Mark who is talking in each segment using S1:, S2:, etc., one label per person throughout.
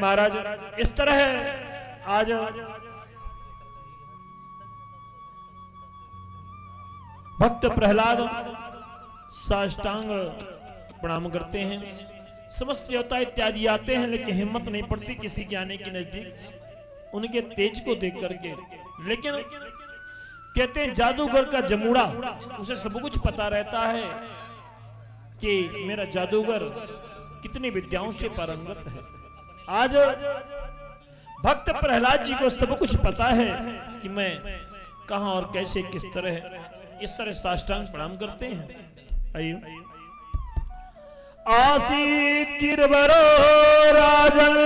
S1: महाराज इस तरह आज भक्त प्रहलाद साष्टांग प्रणाम करते हैं। समस्त देवता इत्यादि आते हैं, लेकिन हिम्मत नहीं पड़ती किसी के आने के नजदीक उनके तेज को देख करके। लेकिन कहते हैं जादूगर का जमुड़ा, उसे सब कुछ पता रहता है कि मेरा जादूगर कितनी विद्याओं से पारंगत है। आज भक्त प्रहलाद जी को सब कुछ पता है कि मैं कहां और कैसे किस तरह, इस तरह साष्टांग प्रणाम करते हैं। आइए। आसीत गिरवरो राजन,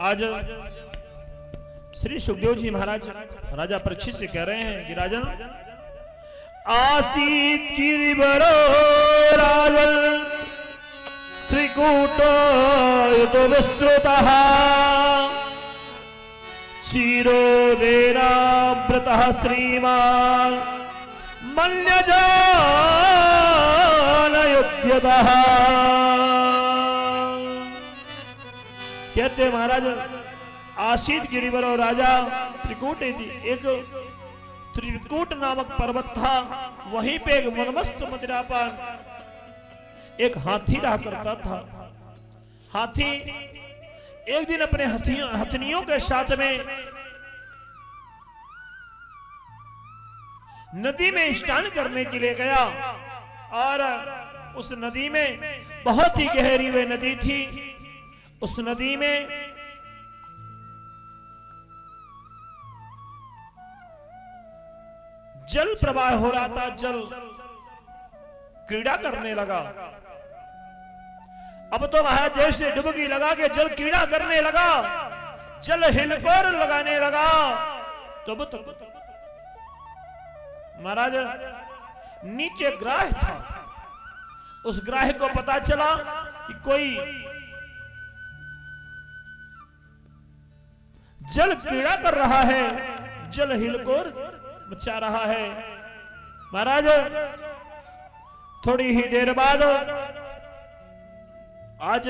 S1: आज श्री सुखदेव जी महाराज राजा परीक्षित से कह रहे हैं कि राजन, आसीत गिरवरो राजन त्रिकूटो युतो विस्तृतः क्षीरोदेराव्रतः श्रीमान् मल्यजानयुध्यतः। कहते महाराज आसीत गिरिवर और राजा त्रिकूट, एक त्रिकूट नामक पर्वत था, वहीं पे एक मनमस्त मदिरापान एक हाथी रहा करता था। हाथी एक दिन अपने हथनियों के साथ में नदी में स्नान करने के लिए गया, और उस नदी में बहुत ही गहरी हुई नदी थी। उस नदी में जल प्रवाह हो रहा था, जल क्रीड़ा करने लगा। अब तो महाराज जैसे डुबकी लगा के जल क्रीड़ा करने लगा, जल हिलकोर लगाने लगा। तब तक महाराज नीचे ग्राह था, उस ग्राह को पता चला कि कोई जल क्रीड़ा कर रहा है, जल हिलकोर मचा रहा है। महाराज थोड़ी ही देर बाद आज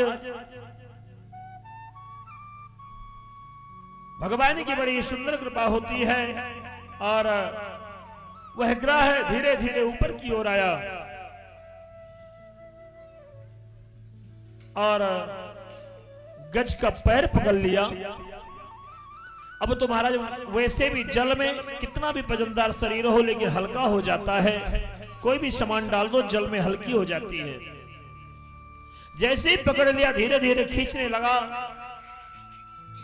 S1: भगवान की बड़ी सुंदर कृपा होती है, और वह ग्रह धीरे धीरे ऊपर की ओर आया, और गज का पैर पकड़ लिया। अब तो महाराज वैसे भी जल में कितना भी वजनदार शरीर हो, लेकिन हल्का हो जाता है। कोई भी सामान डाल दो जल में हल्की हो जाती है। जैसे ही पकड़ लिया, धीरे धीरे खींचने लगा,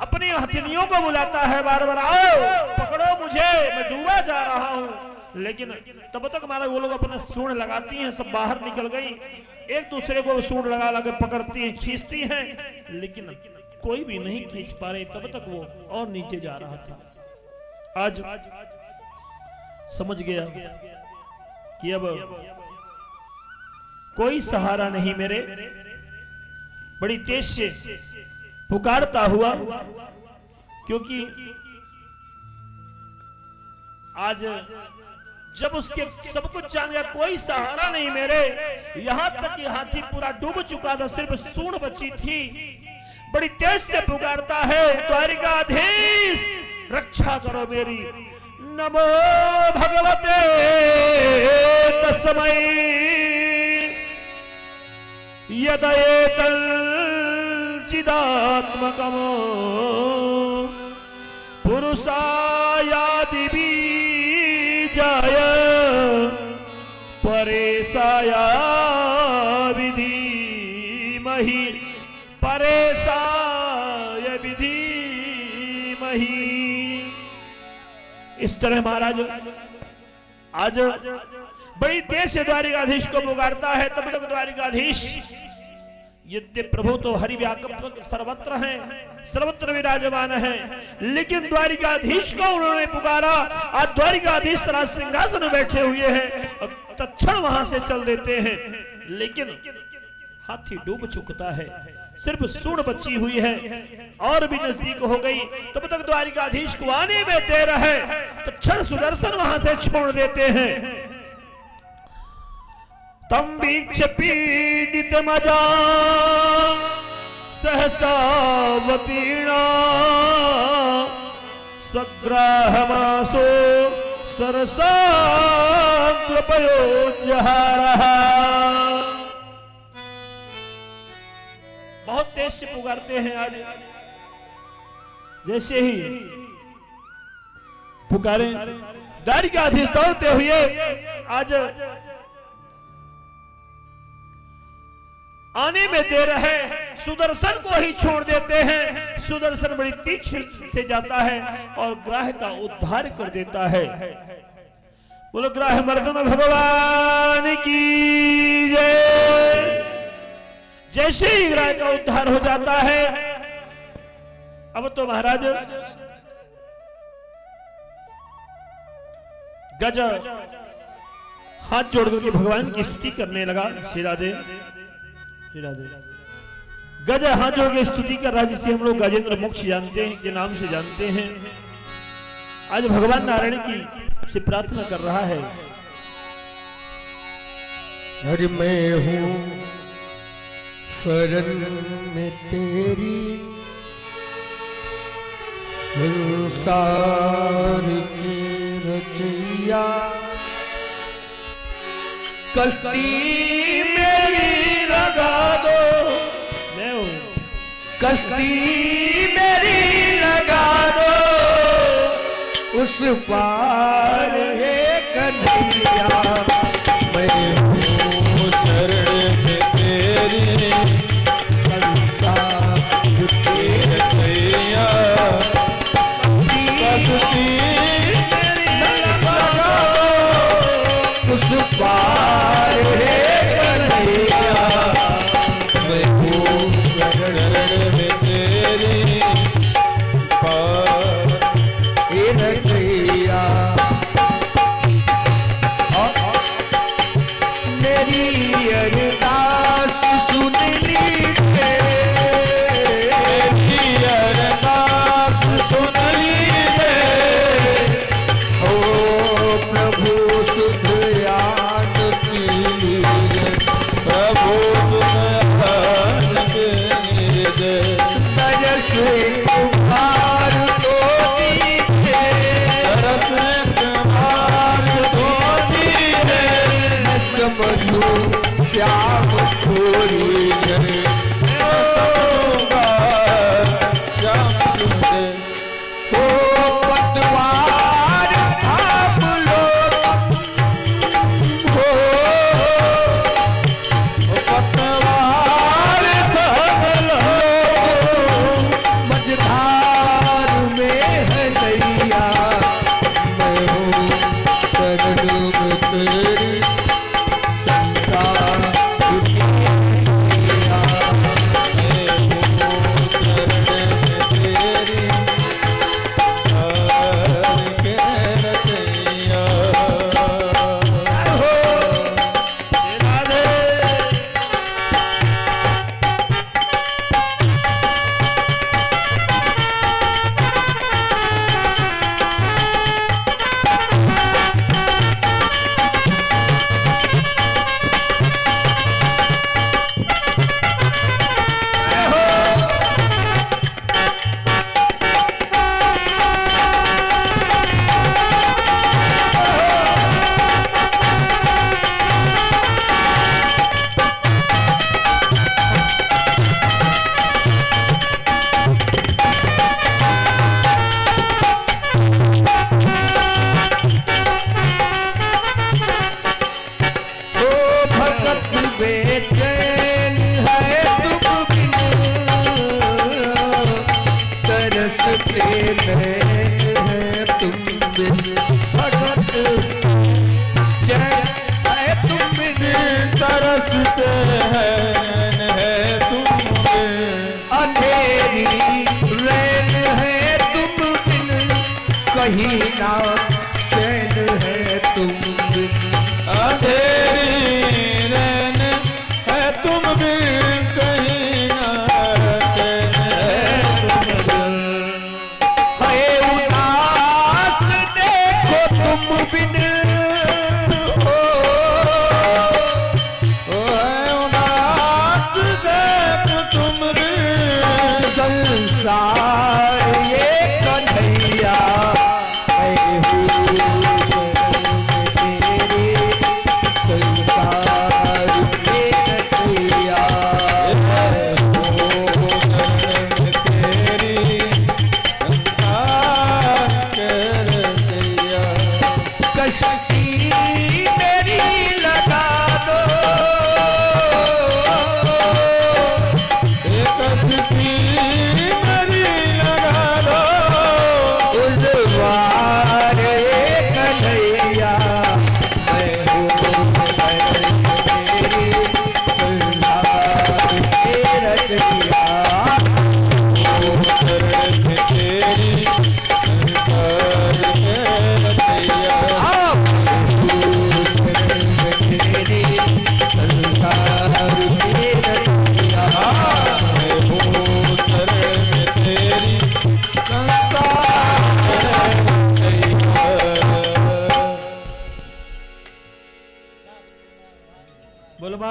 S1: अपनी हथनियों को बुलाता है बार बार, आओ पकड़ो मुझे, मैं डूबा जा रहा हूं। लेकिन तब तक हमारा वो लोग अपना सूंड लगाती हैं, सब बाहर निकल गई, एक दूसरे को सूंड लगा लगा पकड़ती हैं, खींचती हैं, लेकिन कोई भी नहीं खींच पा रहे। तब तक वो और नीचे जा रहा था। आज समझ गया कि अब कोई सहारा नहीं मेरे, बड़ी तेज से पुकारता हुआ, क्योंकि आज जब उसके सब कुछ जान गया कोई सहारा नहीं मेरे, यहां तक कि हाथी पूरा डूब चुका था, सिर्फ सूंड बची थी। बड़ी तेज से पुकारता है, द्वारिकाधीश रक्षा करो मेरी। नमो भगवते तस्मै यदएतल चिदात्मकम् पुरुषायादि बीजाय परेशाय विधीमहि, परेशाय विधीमहि। इस तरह महाराज आज बड़ी तेज से द्वारिकाधीश को पुकारता है। तब तक द्वारिकाधीश, यद्य प्रभु तो हरि व्यापक सर्वत्र हैं, सर्वत्र विराजमान है, लेकिन द्वारिकाधीश को उन्होंने पुकारा। आज द्वारिकाधीश तरह सिंहासन में बैठे हुए हैं, तत्क्षण वहां से चल देते हैं, लेकिन हाथी डूब चुकता है, सिर्फ सूंड बची हुई है, और भी नजदीक हो गई। तब तक द्वारिकाधीश को आने में देर है, तो क्षण सुदर्शन वहां से छोड़ देते हैं। तम वीक्ष पीडित मजा सहसावतीर्णा सग्राहमासो सरसाग्रपयो जहारः। बहुत तेज से पुकारते हैं आज। जैसे ही पुकारे द्वारिकाधीश दौड़ते हुए आज आने में देर है, सुदर्शन को ही छोड़ देते हैं। सुदर्शन बड़ी तीक्ष्ण से जाता है और ग्राह का उद्धार कर देता है। बोलो ग्राह मर्दन भगवान की जय। जैसे ही ग्राह का उद्धार हो जाता है, अब तो महाराज गज हाथ जोड़ करके भगवान की स्तुति करने लगा। श्री राधे श्री राधे। गज हाथ जोड़ के स्तुति कर रहा, जिसे हम लोग गजेंद्र मोक्ष जानते हैं के नाम से जानते हैं। आज भगवान नारायण की से प्रार्थना कर रहा है।
S2: हरि मैं हूँ शरण में तेरी, संसार की रचैया, कश्ती मेरी लगा दो, कश्ती मेरी लगा दो, उस पार है कन्हैया। मैं हूँ शरण में तेरी, संसार की रचैया, कश्ती मेरी लगा दो, उस पार है कन्हैया। मैं हूँ शरण में तेरी, पार है रचैया। मेरी अरदास सुन लीजिए, मेरी अरदास सुन लीजिए, ओ प्रभु सुध याद कीजिए, प्रभु सुध याद कीजिए, तरस कुमार तो दीजिए, तरस कुमार तो दीजिए, मैं समझू श्याम छोड़ी जय, श्याम छोड़े हो पतवार आप लोग, हो पतवार आप लोग, मझधार में है नैया। मैं हूँ शरण में तेरी, संसार की रचैया। मैं हूँ शरण में तेरी, पार के रचैया। हो
S1: राधे
S2: ओ भगत बेचैन है तुम बिन, तरसते नैन है तुम बिन, भगत चैन है तुम बिन, तरसते नैन है तुम बिन, अंधेरी रैन है तुम बिन, कहीं ना चैन है तुम बिन, अंधेरी रैन है तुम बिन, कहीं ना चैन है तुम बिन, है उदास देखो तुम बिन, हो है उदास देखो तुम बिन,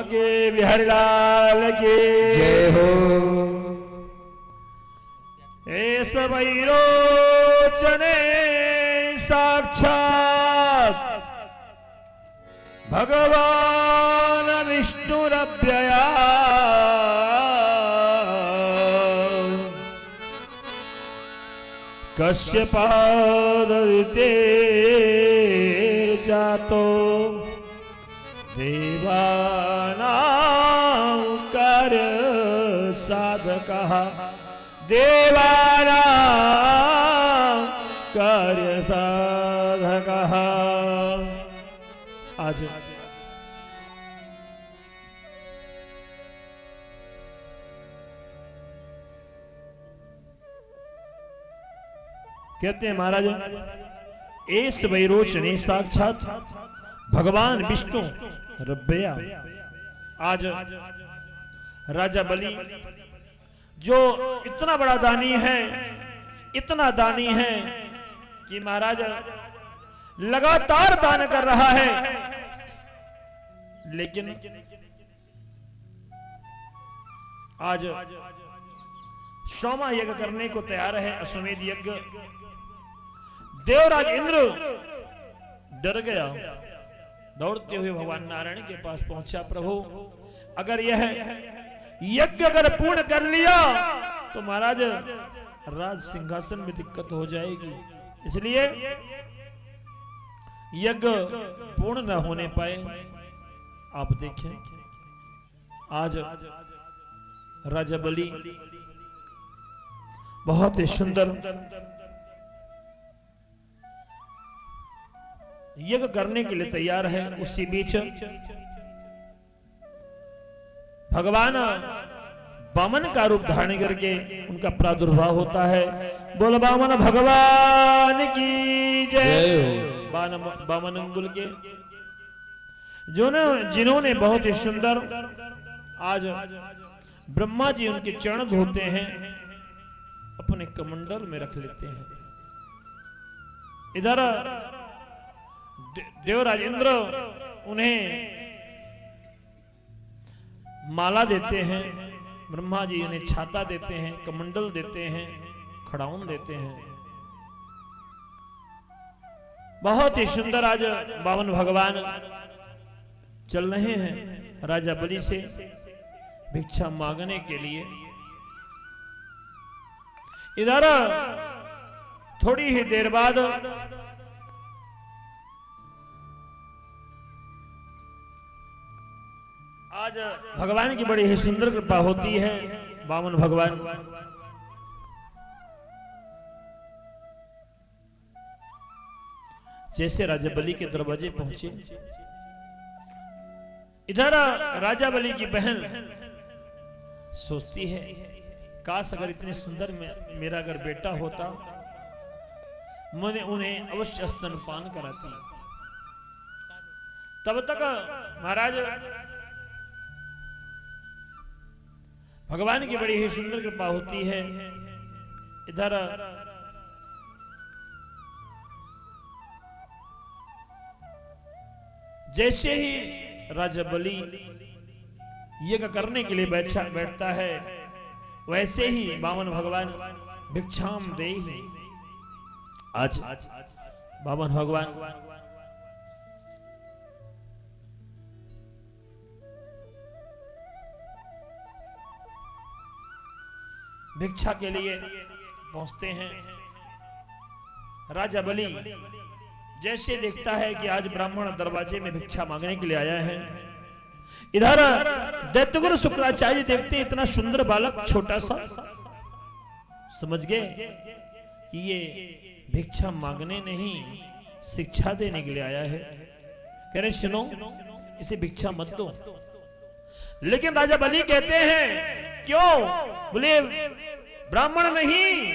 S1: के बिहारी लाल की
S2: जय हो।
S1: ऐस वैरोचने साक्षात भगवान विष्णुरव्यया कश्यपादरिते जातो देवानां कार्य साधकः देवानां कार्य साधकः। आज कहते हैं महाराज एस वैरोचने साक्षात भगवान विष्णु रब्बया। आज राजा बलि जो इतना बड़ा दानी है, इतना दानी है कि महाराज लगातार दान कर रहा है, लेकिन आज सोमा यज्ञ करने को तैयार है, अश्वमेध यज्ञ। देवराज इंद्र डर गया, दौड़ते हुए भगवान नारायण के पास पहुंचा। प्रभु अगर यह यज्ञ अगर पूर्ण कर लिया तो महाराज राज सिंहासन में दिक्कत हो जाएगी, इसलिए यज्ञ पूर्ण न होने पाए। आप देखें आज राजा बलि बहुत ही सुंदर यज्ञ करने के लिए तैयार है। उसी बीच भगवान वामन का रूप धारण करके उनका प्रादुर्भाव होता है। बोल वामन भगवान की जय। वामन अंगुल के जिन्होंने बहुत ही सुंदर आज ब्रह्मा जी उनके चरण धोते हैं, अपने कमंडल में रख लेते हैं। इधर देवराज इंद्र उन्हें माला देते हैं, ब्रह्मा जी उन्हें छाता देते हैं, कमंडल देते हैं, खड़ाउन देते हैं। बहुत ही सुंदर आज वामन भगवान चल रहे हैं राजा बलि से भिक्षा मांगने के लिए। इधर थोड़ी ही देर बाद आज भगवान की बड़ी ही सुंदर कृपा होती है। वामन भगवान जैसे राजा बलि के दरवाजे पहुंचे, इधर राजा बलि की बहन सोचती है काश अगर इतने सुंदर मेरा अगर बेटा होता, मैंने उन्हें अवश्य स्तनपान कराती। तब तक महाराज भगवान की बड़ी ही सुंदर कृपा होती है। इधर जैसे ही राजा बलि यज्ञ करने के लिए बैठता है, वैसे ही वामन भगवान भिक्षाम देहि। आज वामन भगवान भिक्षा के लिए पहुंचते हैं। राजा बलि जैसे देखता है कि आज ब्राह्मण दरवाजे में भिक्षा मांगने के लिए आया है, इधर दैत्यगुरु शुक्राचार्य देखते हैं इतना सुंदर बालक छोटा सा, समझ गए कि ये भिक्षा मांगने नहीं शिक्षा देने के लिए आया है। कह रहे सुनो इसे भिक्षा मत दो। लेकिन राजा बलि कहते हैं क्यों? बोले ब्राह्मण नहीं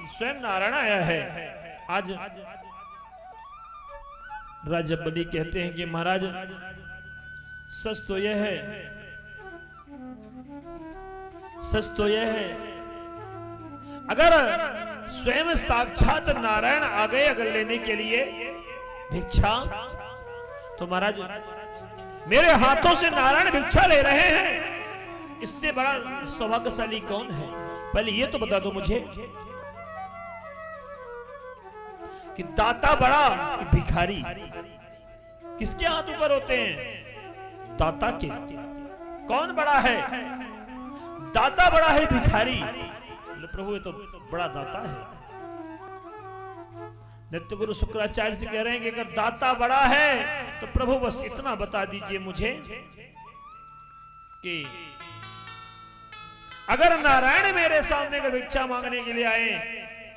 S1: स्वयं नारायण आया है। आज राजा बलि कहते हैं कि महाराज सच तो यह है, सच तो यह है अगर स्वयं साक्षात नारायण आ गए अगर लेने के लिए भिक्षा, तो महाराज मेरे हाथों से नारायण भिक्षा ले रहे हैं, इससे बड़ा सौभाग्यशाली कौन है? पहले ये तो बता दो मुझे कि दाता बड़ा कि भिखारी? किसके हाथ ऊपर होते हैं? दाता के। कौन बड़ा है? दाता बड़ा है भिखारी? प्रभु ये तो बड़ा दाता है। नित्य गुरु शुक्राचार्य से कह रहे हैं कि अगर दाता बड़ा है तो प्रभु बस इतना बता दीजिए मुझे कि अगर नारायण मेरे सामने का भिक्षा मांगने के लिए आए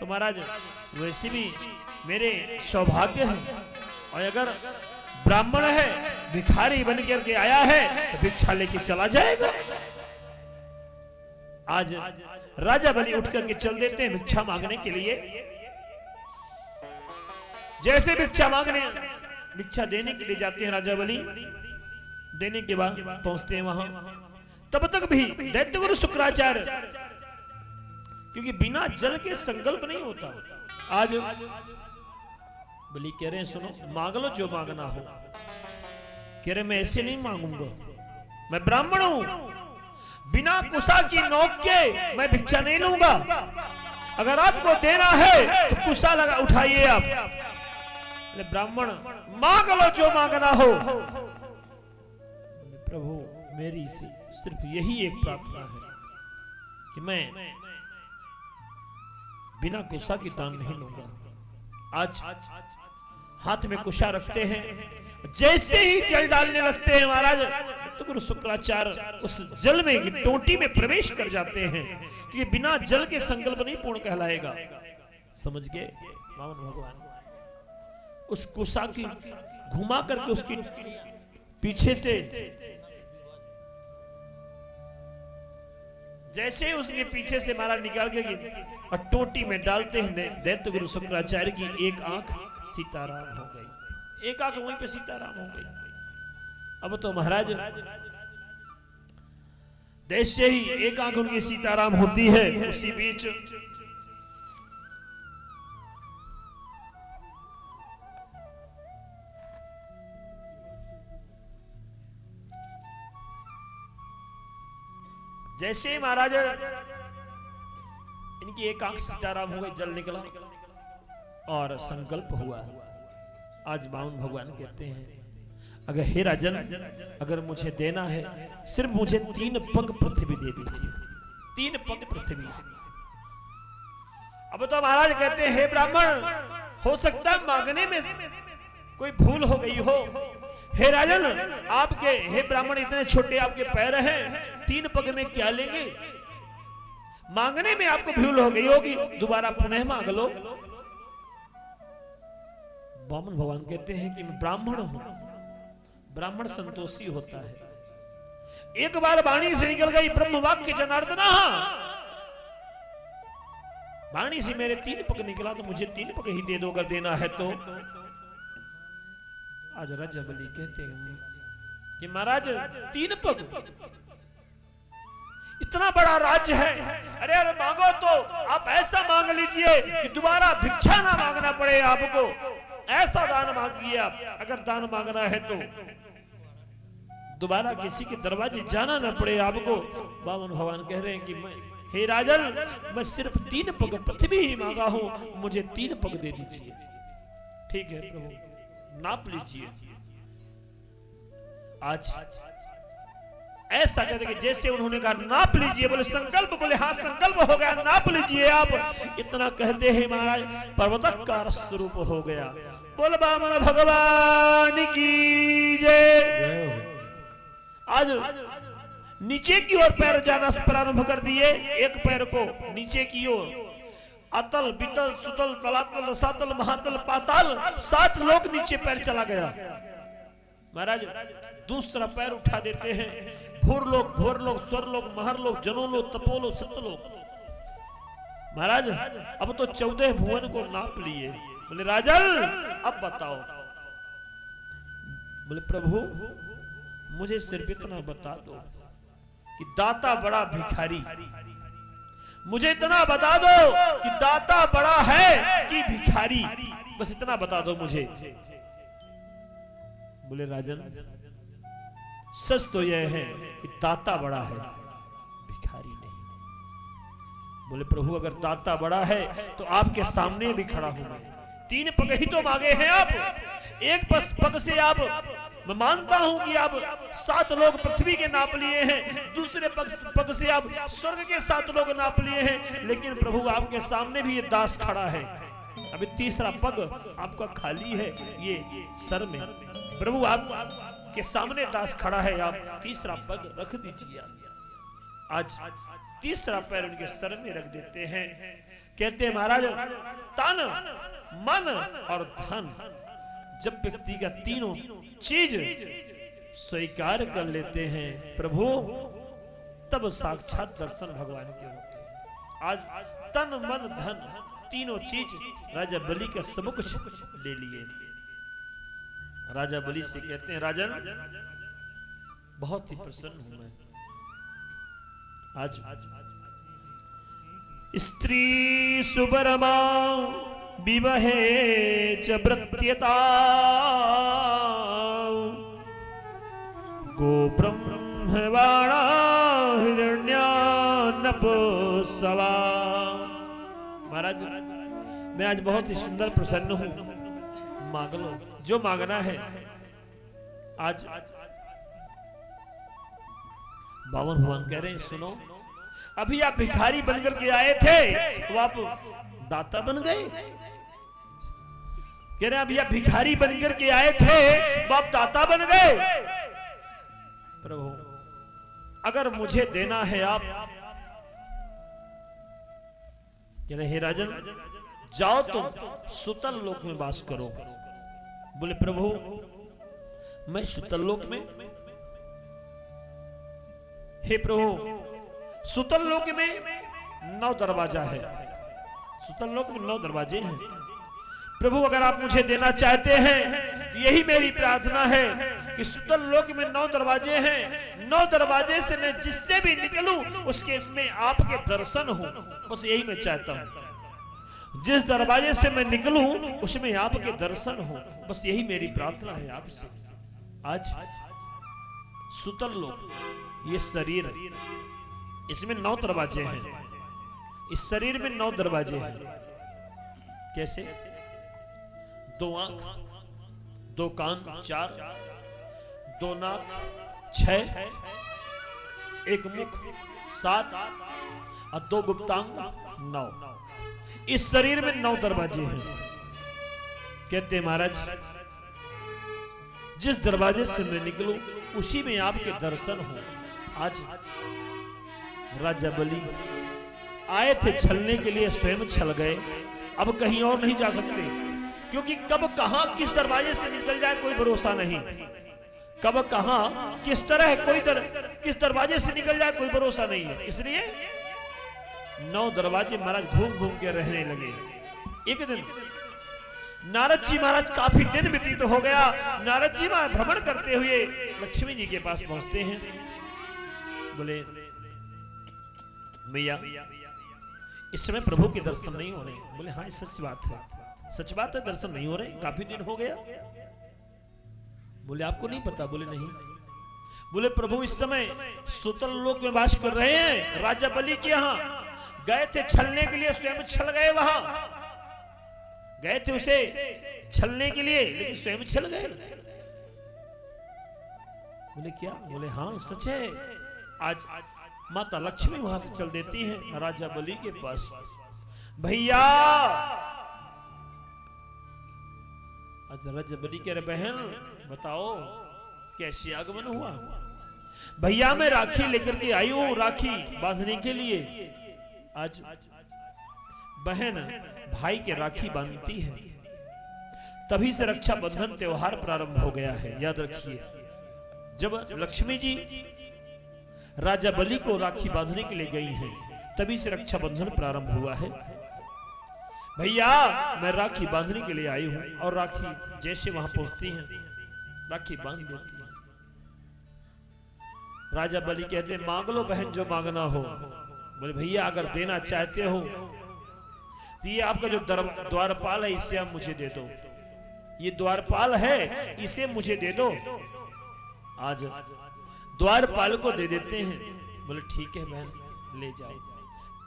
S1: तो महाराज वैसे भी मेरे सौभाग्य है, और अगर ब्राह्मण है भिखारी बन करके आया है तो भिक्षा लेके चला जाएगा। आज राजा बलि उठ करके चल देते हैं भिक्षा मांगने के लिए। जैसे भिक्षा मांगने भिक्षा देने के लिए जाते हैं राजा बलि, देने के बाद पहुंचते हैं वहां, तब तक भी दैत्य गुरु शुक्राचार्य, क्योंकि बिना जल के संकल्प नहीं होता। आज बलि कह रहे हैं सुनो, मांग लो जो मांगना हो। कह रहे मैं ऐसे नहीं मांगूंगा, मैं ब्राह्मण हूं, बिना कुशा की नोक के मैं भिक्षा नहीं लूंगा। अगर आपको देना है तो कुशा लगा उठाइए आप। ब्राह्मण मांग लो जो मांगना हो। प्रभु मेरी सिर्फ यही एक प्रार्थना है कि मैं बिना कुशा की दान नहीं लूंगा। आज हाथ में कुशा रखते हैं, जैसे ही जल डालने लगते हैं महाराज तो गुरु शुक्राचार्य उस जल में टोटी में प्रवेश कर जाते हैं, क्योंकि बिना जल के संकल्प नहीं पूर्ण कहलाएगा। समझ गए मावन भगवान? उस कुशा की घुमा करके उसकी पीछे से जैसे उसके पीछे से महाराज निकाल के और टोटी में डालते हैं दैत्य गुरु शुक्राचार्य की एक आंख सीताराम हो गई, एक आंख वहीं पे सीताराम हो गई। अब तो महाराज देश से ही एक आंख उनकी सीताराम होती है। उसी बीच जैसे ही महाराज इनकी एक आंख सीताराम हो गई, जल निकला और संकल्प हुआ। आज बावन भगवान कहते हैं अगर हे राजन, अगर मुझे देना है सिर्फ मुझे 3 पग पृथ्वी दे दीजिए, 3 पग पृथ्वी। अब तो महाराज कहते हैं हे ब्राह्मण, हो सकता है मांगने में कोई भूल हो गई हो। हे राजन, आपके हे ब्राह्मण इतने छोटे आपके पैर हैं, 3 पग में क्या लेंगे? मांगने में आपको भूल हो गई होगी, दोबारा पुनः मांग लो। बामन भगवान कहते हैं कि मैं ब्राह्मण हूं, ब्राह्मण संतोषी होता है। एक बार वाणी से निकल गई ब्रह्म वाक्य जनार्दना, वाणी से मेरे 3 पग निकला तो मुझे 3 पग ही दे दो अगर देना है तो। आज राजा बलि कहते हैं कि महाराज 3 पग, इतना बड़ा राज्य है, अरे अरे मांगो तो आप ऐसा मांग लीजिए कि दोबारा भिक्षा ना मांगना पड़े आपको। ऐसा दान मांगिए आप, अगर दान मांगना है तो दोबारा किसी के दरवाजे जाना ना पड़े आपको। बामन भगवान कह रहे हैं कि मैं हे राजन, मैं सिर्फ 3 पग पृथ्वी ही मांगा हूं, मुझे 3 पग दे दीजिए। ठीक है प्रभु, नाप लीजिए। आज ऐसा कहते कि जैसे उन्होंने कहा नाप लीजिए, बोले संकल्प, बोले हाँ संकल्प हो गया, नाप लीजिए आप। इतना कहते हैं महाराज पर्वतकार स्वरूप हो गया। बोल बामन भगवान की जय। आज नीचे की ओर पैर जाना प्रारंभ कर दिए, एक पैर को नीचे की ओर, अतल बितल सुतल तलातल रसातल महातल पाताल, 7 लोक नीचे पैर चला गया। महाराज दूसरा पैर उठा देते हैं, भूरलोक भोरलोक स्वरलोक महरलोक जनोलोक तपोलोक सतलोक। महाराज अब तो 14 भुवन को नाप लिए। बोले राजन अब बताओ। बोले प्रभु मुझे सिर्फ इतना बता दो कि दाता बड़ा भिखारी, मुझे इतना बता दो कि दाता बड़ा है कि भिखारी, बस इतना बता दो मुझे। बोले राजन सच तो यह है कि दाता बड़ा है, भिखारी नहीं। बोले प्रभु अगर दाता बड़ा है तो आपके सामने भी खड़ा हूं मैं। 3 पग ही तो मांगे हैं आप, एक पग से आप, मैं मानता हूं कि आप 7 लोग पृथ्वी के नाप लिए हैं, दूसरे पग से आप स्वर्ग के 7 लोग नाप लिए हैं, लेकिन प्रभु आपके सामने भी ये दास खड़ा है। अभी तीसरा पग आपका खाली है ये सर में, प्रभु आप के सामने दास खड़ा है, आप तीसरा पग रख दीजिए। आज तीसरा पैर उनके सर में रख देते हैं। कहते हैं महाराज तन मन और धन, जब व्यक्ति का तीनों चीज स्वीकार कर लेते हैं प्रभु, तब साक्षात दर्शन भगवान के होते हैं। आज तन मन धन तीनों चीज राजा बलि का सब कुछ ले लिए। राजा बलि से कहते हैं राजन बहुत ही प्रसन्न हूं मैं। आज स्त्री सुबरमा विवहे च वृत्यता गो ब्रह्मवाणा हिरण्यानपसवा। महाराज मैं आज बहुत ही सुंदर प्रसन्न हूं, मांग लो जो मांगना है। आज बावन भगवान कह रहे हैं सुनो, अभी आप भिखारी बनकर के आए थे वो आप दाता बन गए। कह रहे अभी आप भिखारी बनकर के आए थे वो आप दाता बन गए। प्रभु अगर मुझे देना है आप, कह रहे हे राजन जाओ तुम सुतल लोक में वास करो। बोले प्रभु मैं सुतल लोक में, हे प्रभु सुतल लोक में 9 दरवाजा है, सुतल लोक में 9 दरवाजे हैं। प्रभु अगर आप मुझे देना चाहते हैं तो यही मेरी प्रार्थना है कि सुतल लोक में 9 दरवाजे हैं, 9 दरवाजे से मैं जिससे भी निकलूं उसके में आपके दर्शन हो, बस यही मैं चाहता हूं। जिस दरवाजे से मैं निकलूं उसमें आपके दर्शन हो, बस यही मेरी प्रार्थना है आपसे। आज सुतल लोक ये शरीर, इसमें 9 दरवाजे हैं, इस शरीर में 9 दरवाजे हैं। कैसे? 2 आंख, 2 कान 4, 2 नाक 6, 1 मुख 7 और 2 गुप्तांग 9। इस शरीर में 9 दरवाजे हैं। कहते हैं महाराज जिस दरवाजे से मैं निकलूं उसी में आपके दर्शन हो। आज राजा बलि आए थे छलने के लिए, स्वयं छल गए, अब कहीं और नहीं जा सकते, क्योंकि कब कहां किस दरवाजे से निकल जाए कोई भरोसा नहीं, कब कहां किस तरह किस दरवाजे से निकल जाए कोई भरोसा नहीं है। इसलिए 9 दरवाजे महाराज घूम घूम के रहने लगे। एक दिन नारद जी महाराज काफी दिन व्यतीत हो गया, नारद जी महाराज भ्रमण करते हुए लक्ष्मी जी के पास पहुंचते हैं। बोले मैया इस समय प्रभु के दर्शन नहीं हो रहे। बोले हाँ सच बात है, सच बात है, दर्शन नहीं हो रहे, काफी दिन हो गया। बोले आपको नहीं पता? बोले नहीं। बोले प्रभु इस समय सुतल लोक में वास कर रहे हैं, राजा बलि के यहाँ गए थे छलने के लिए, स्वयं छल गए, वहां गए थे उसे छलने के लिए लेकिन स्वयं छल गए। बोले क्या? बोले हाँ सच है। आज माता लक्ष्मी वहां से चल देती है राजा बलि के पास। भैया आज राजा बलि कह रहे बहन बताओ कैसे आगमन हुआ? भैया मैं राखी लेकर के आई हूं, राखी बांधने के लिए। आज बहन भाई के राखी बांधती है, तभी से रक्षा बंधन त्योहार प्रारंभ हो गया है। याद रखिए जब लक्ष्मी जी राजा बलि को राखी बांधने के लिए गई हैं, तभी से रक्षा बंधन प्रारंभ हुआ है। भैया मैं राखी बांधने के लिए आई हूं, और राखी जैसे वहां पहुंचती हैं राखी बांध देती है। राजा बलि कहते हैं मांग लो बहन जो मांगना हो। बोले भैया अगर देना चाहते हो तो ये आपका जो द्वारपाल है इसे आप मुझे दे दो, ये द्वारपाल है इसे मुझे दे दो। आज द्वारपाल को दे देते हैं। बोले ठीक है बहन ले जाओ।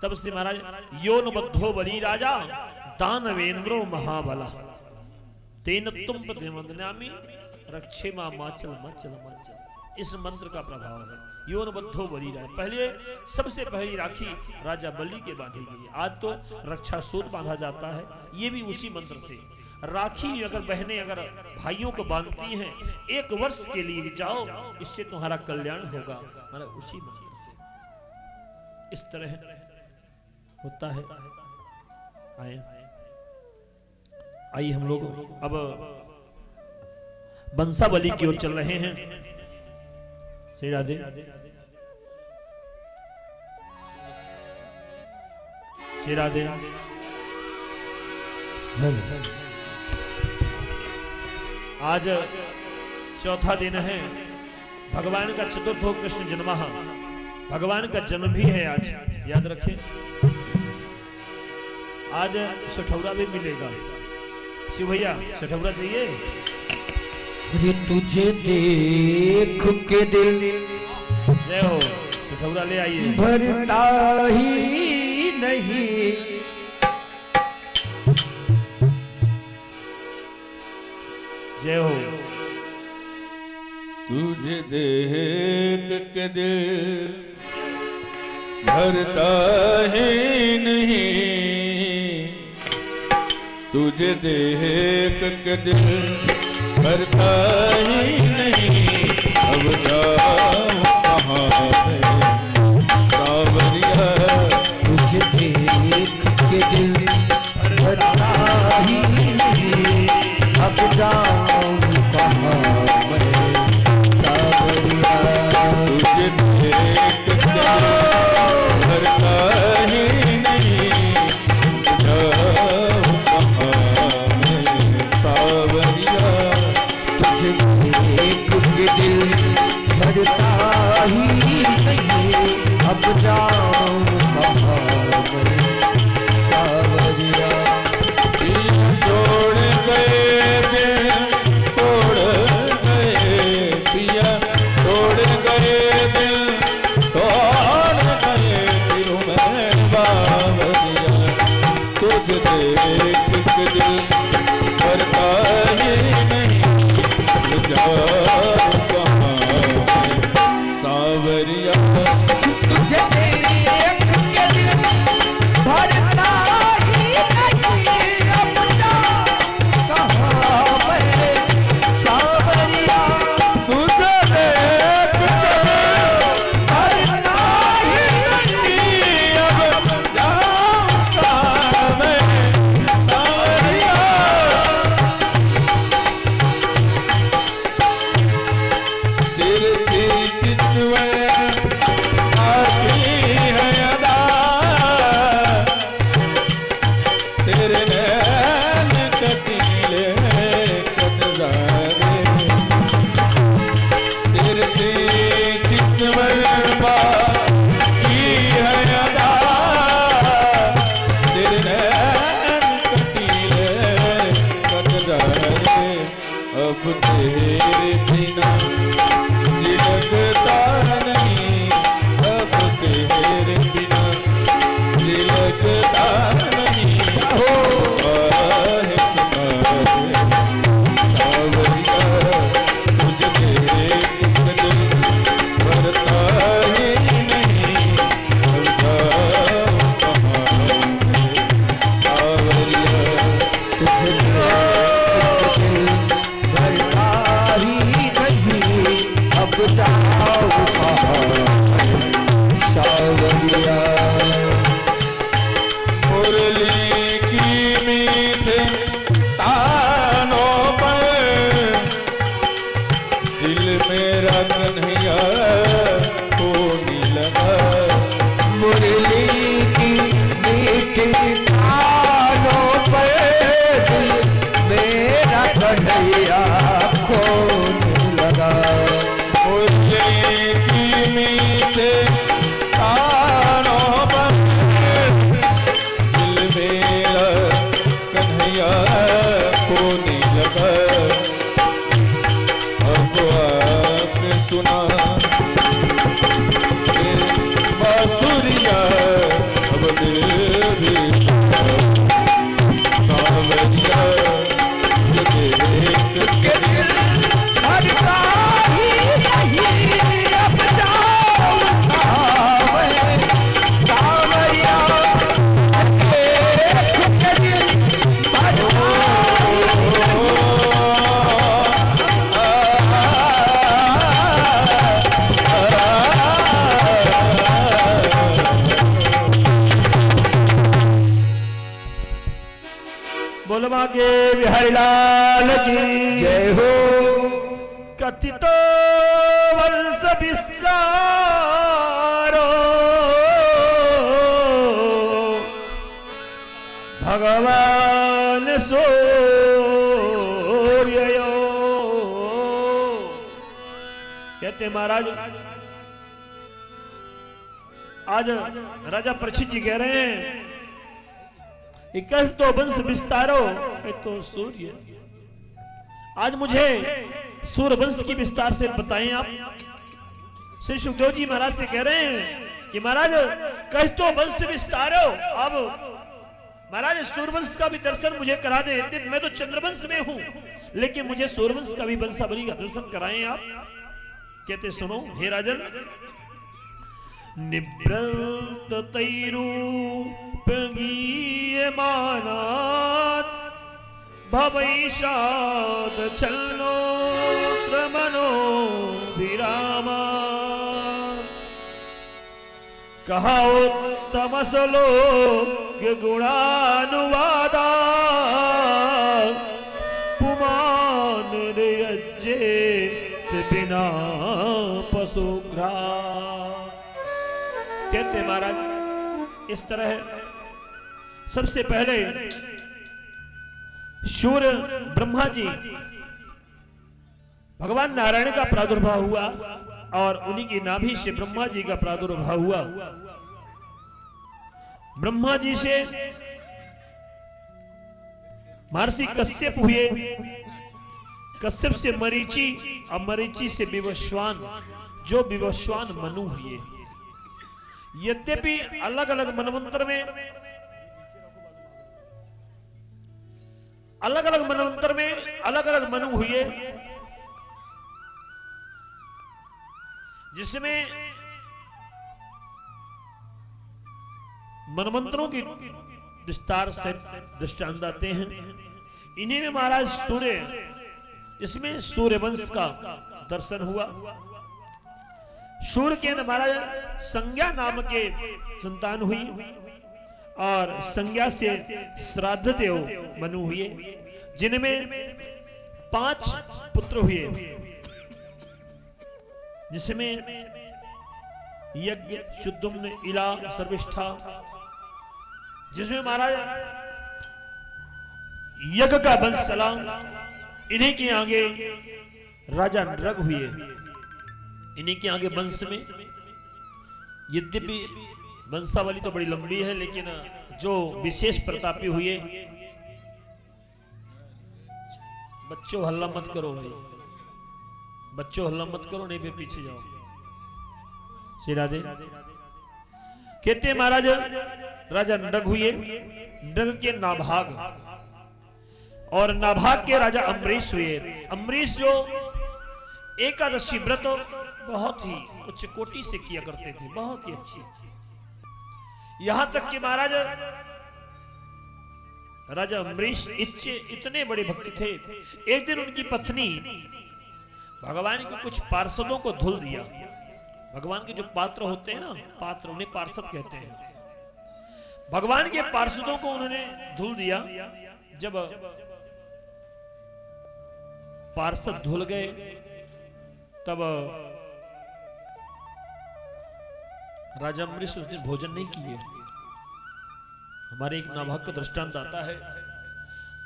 S1: तब श्री महाराज योन बद्धो बली राजा दानवेंद्रो महाबला तेन तुम प्रतिमंदनामी रक्षे माचल मचल मचल। इस मंत्र का प्रभाव है। योन बद्धो बली राजा, पहले सबसे पहली राखी राजा बलि के बांधी गई। आज तो रक्षा सूत्र बांधा जाता है, ये भी उसी मंत्र से। राखी अगर बहनें अगर भाइयों को बांधती हैं 1 वर्ष के लिए जाओ, इससे तुम्हारा कल्याण होगा, मतलब उसी मंत्र से। इस तरह होता है। आइए हम लोग अब बंसावली की ओर चल रहे हैं। श्री राधे। श्री राधे। आज चौथा दिन है, भगवान का चतुर्थो कृष्ण जन्म, भगवान का जन्म भी है आज, याद रखें। आज सठौरा भी मिलेगा। शिव भैया सठौरा चाहिए?
S2: अरे तुझे देख के दिल
S1: जय हो, सठौरा ले आइए।
S2: भरता ही नहीं,
S1: जय हो।
S3: तुझे देख के दिल भरता है नहीं, तुझे देख के दिल भरता ही नहीं। अब जाऊं कहाँ सावरिया,
S2: तुझे देख के दिल भरता ही नहीं। अब जाऊं कहाँ मैं सावरिया,
S3: तुझे देख के दिल भरता ही नहीं। जाऊं कहाँ मैं सावरिया,
S2: तुझे देख के दिल भरता ही नहीं। अब जाऊं कहाँ मैं सावरिया,
S3: तोड़ गए दिल तोड़ गए पिया, तोड़ गए दिल तोड़ गए दिलों में बावरिया। तुझ देख के दिल भरता ही नहीं। जाऊं कहाँ सावरिया,
S2: तुझे देख के दिल भरता ही नहीं। अब जाऊं कहाँ मैं सावरिया,
S3: तुझे देख के
S2: भरता ही नहीं।
S3: अब जाऊं कहाँ मैं सावरिया। तिरछी चितवन आती है अदा, तेरे नैन कटीले कटदारे। तिरछी चितवन आती है अदा, तेरे नैन कटीले कटदारे। अब तेरे बिना जी लगता नहीं, अब तेरे बिना जी लगता नहीं। आहे सुनारे सावरिया, तुझे देख के दिल भरता ही नहीं। अब जाऊं कहाँ सावरिया,
S2: तुझे देख के दिल भरता ही नहीं। अब जाऊं कहाँ मैं सावरिया,
S3: मुरली की मीठे तानों पर दिल मेरा कन्हैया होने लगा।
S2: मुरली की मीठी तानों पर दिल मेरा कन्हैया खोने लगा।
S3: मुरली की मीठे तानों पर दिल मेरा कन्हैया होने लगा। अब आके सुना
S1: बोलवा के बिहारी लाल की
S2: जय हो।
S1: कथितो वंश विस्तारो भगवान सूर्यो। कहते महाराज आज राजा परीक्षित जी कह रहे हैं तो वंश विस्तारो तो सूर्य। आज मुझे सूर्य वंश की विस्तार से बताएं आप। श्री सुखदेव जी महाराज से कह रहे हैं कि महाराज कह तो वंश विस्तारो। अब महाराज सूर्यवंश का भी दर्शन मुझे करा दे। मैं तो चंद्रवंश में हूं लेकिन मुझे सूर्यवंश का भी वंशावली का दर्शन कराएं आप। कहते सुनो हे राजन। निवृत्त तैरूपगीयमानात् भवैषाद छन्नोत्र मनो विरामा। कहा उत्तमसलोक गुणानुवादा पुमान यज्ञेत बिना पशुग्रा। कहते महाराज इस तरह सबसे पहले सूर्य ब्रह्मा जी भगवान नारायण का प्रादुर्भाव हुआ और उन्हीं की नाभि से ब्रह्मा जी का प्रादुर्भाव हुआ। ब्रह्मा जी से महर्षि कश्यप हुए, कश्यप से मरीचि और मरीचि से विवस्वान, जो विवस्वान मनु हुए। यद्यपि अलग अलग मनवंतर में अलग अलग मनु हुए, जिसमें मनवंतरों की विस्तार से दृष्टांत आते हैं। इन्हीं में महाराज सूर्य, इसमें सूर्यवंश का दर्शन हुआ। सूर्य के महाराज संज्ञा नाम के संतान हुई और संज्ञा से श्राद्ध देव मनु हुए, जिनमें 5 पुत्र हुए, जिसमें यज्ञ, शुद्धुम्न, इला, सर्विष्ठा, जिसमें महाराज यज्ञ का वंश चला। इन्हीं के आगे राजा नृग हुए। इन्हीं के आगे वंश में, यद्यपि वंशावली तो बड़ी लंबी है लेकिन जो विशेष प्रतापी हुए। बच्चों हल्ला मत करो भाई, बच्चों हल्ला मत करो, नहीं फिर पीछे जाओ। श्री राधे। कहते महाराज राजा नृग हुए, नृग के नाभाग, और नाभाग के राजा अम्बरीश हुए। अम्बरीश जो एकादशी व्रत बहुत ही उच्च कोटि से किया करते थे, बहुत ही अच्छी। यहां तक कि महाराज राजा अम्बरीश इतने बड़े भक्त थे। एक दिन उनकी पत्नी भगवान के कुछ पार्षदों को धुल दिया। भगवान के जो पात्र होते हैं ना, पात्र, उन्हें पार्षद कहते हैं। भगवान के पार्षदों को उन्होंने धुल दिया। जब पार्षद धुल गए तब राजा अम्बरीश उस दिन भोजन नहीं किए। हमारे एक नाभाग का दृष्टांत आता है।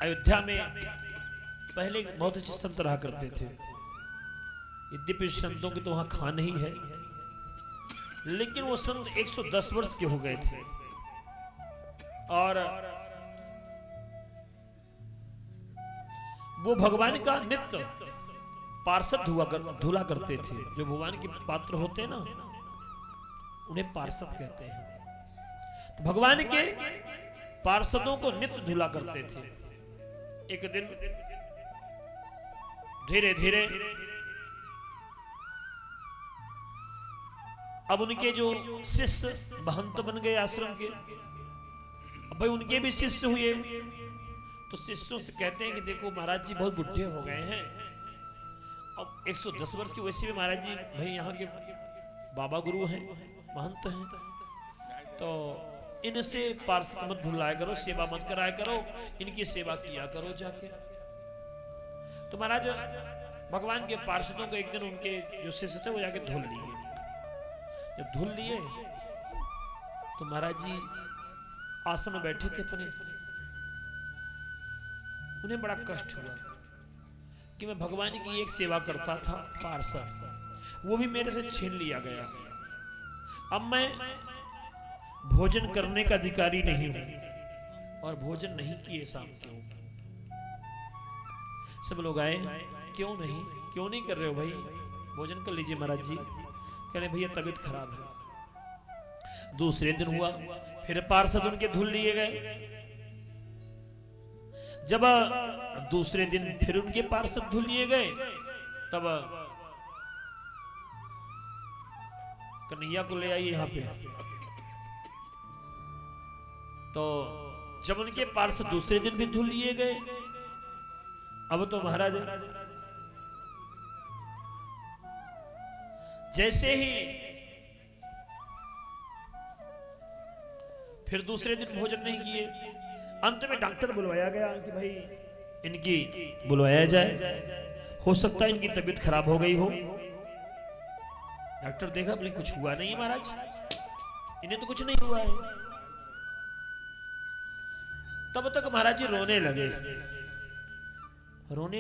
S1: अयोध्या में पहले बहुत अच्छे संत रहा करते थे। यद्यपि संतों की तो वहां खान ही है, लेकिन वो संत 110 वर्ष के हो गए थे और वो भगवान का नित्य पार्षद धुला करते थे। जो भगवान के पात्र होते हैं ना, उन्हें पार्षद कहते हैं। तो भगवान के पार्षदों को नित्य धुला करते थे। एक दिन धीरे धीरे अब उनके जो शिष्य महंत बन गए आश्रम के, अब भाई उनके भी शिष्य हुए। तो शिष्यों से कहते हैं कि देखो महाराज जी बहुत बुढ़े हो गए हैं, अब 110 वर्ष की वैसे भी महाराज जी भाई यहाँ के बाबा गुरु हैं, महंत हैं, तो इनसे पार्षद मत धुलाया करो, सेवा मत कराया करो, इनकी सेवा किया करो जाके। तो महाराज भगवान के पार्षदों को एक दिन उनके जो शिष्य थे वो जाके धुल लिए। जब धुल लिए तो महाराज जी आसन में बैठे थे अपने, उन्हें बड़ा कष्ट हुआ कि मैं भगवान की एक सेवा करता था पार्षद, वो भी मेरे से छीन लिया गया। अब मैं भोजन करने का अधिकारी नहीं हूं और भोजन नहीं किए शाम को। सब लोग आए, क्यों नहीं कर रहे हो भाई, भोजन कर लीजिए महाराज जी। कह रहे भैया तबीयत खराब है। दूसरे दिन हुआ, फिर पार्षद उनके धुल लिए गए। जब दूसरे दिन फिर उनके पार्षद धुल लिए गए, तब कन्हैया को ले आइए यहाँ पे। तो जब उनके पार्षद दूसरे दिन भी धुल लिए गए, अब तो महाराज जैसे ही फिर दूसरे दिन भोजन नहीं किए, अंत में डॉक्टर बुलवाया गया कि भाई इनकी बुलवाया जाए, हो सकता है इनकी तबीयत खराब हो गई हो। डॉक्टर देखा बोले कुछ हुआ नहीं है महाराज, इन्हें तो कुछ नहीं हुआ है। तब तक महाराज जी रोने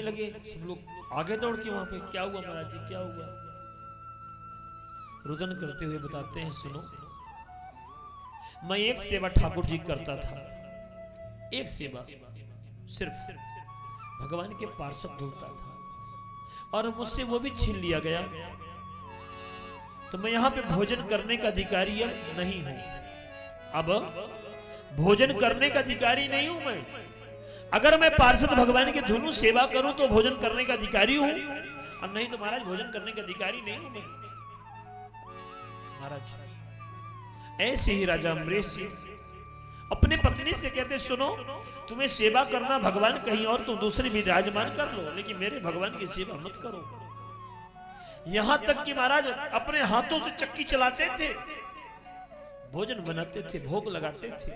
S1: लगे। सब लोग आगे दौड़ के वहां पे, क्या हुआ महाराज जी क्या हुआ? रुदन करते हुए बताते हैं, सुनो मैं एक सेवा ठाकुर जी करता था, एक सेवा सिर्फ भगवान के पार्षद धुलता था और मुझसे वो भी छीन लिया गया। तो मैं यहां पे भोजन करने का अधिकारी अब नहीं हूं। अब भोजन करने का अधिकारी नहीं हूं मैं। अगर मैं पार्षद भगवान के धुनू सेवा करूं तो भोजन करने का अधिकारी हूं, और नहीं तो महाराज भोजन करने का अधिकारी नहीं हूं मैं। महाराज ऐसे ही राजा अम्बरीश जी अपने पत्नी से कहते, सुनो तुम्हें सेवा करना भगवान कहीं और तुम दूसरे विराजमान कर लो, लेकिन मेरे भगवान की सेवा मत करो। यहां तक कि महाराज अपने हाथों से चक्की चलाते थे, भोजन बनाते थे, भोग लगाते थे,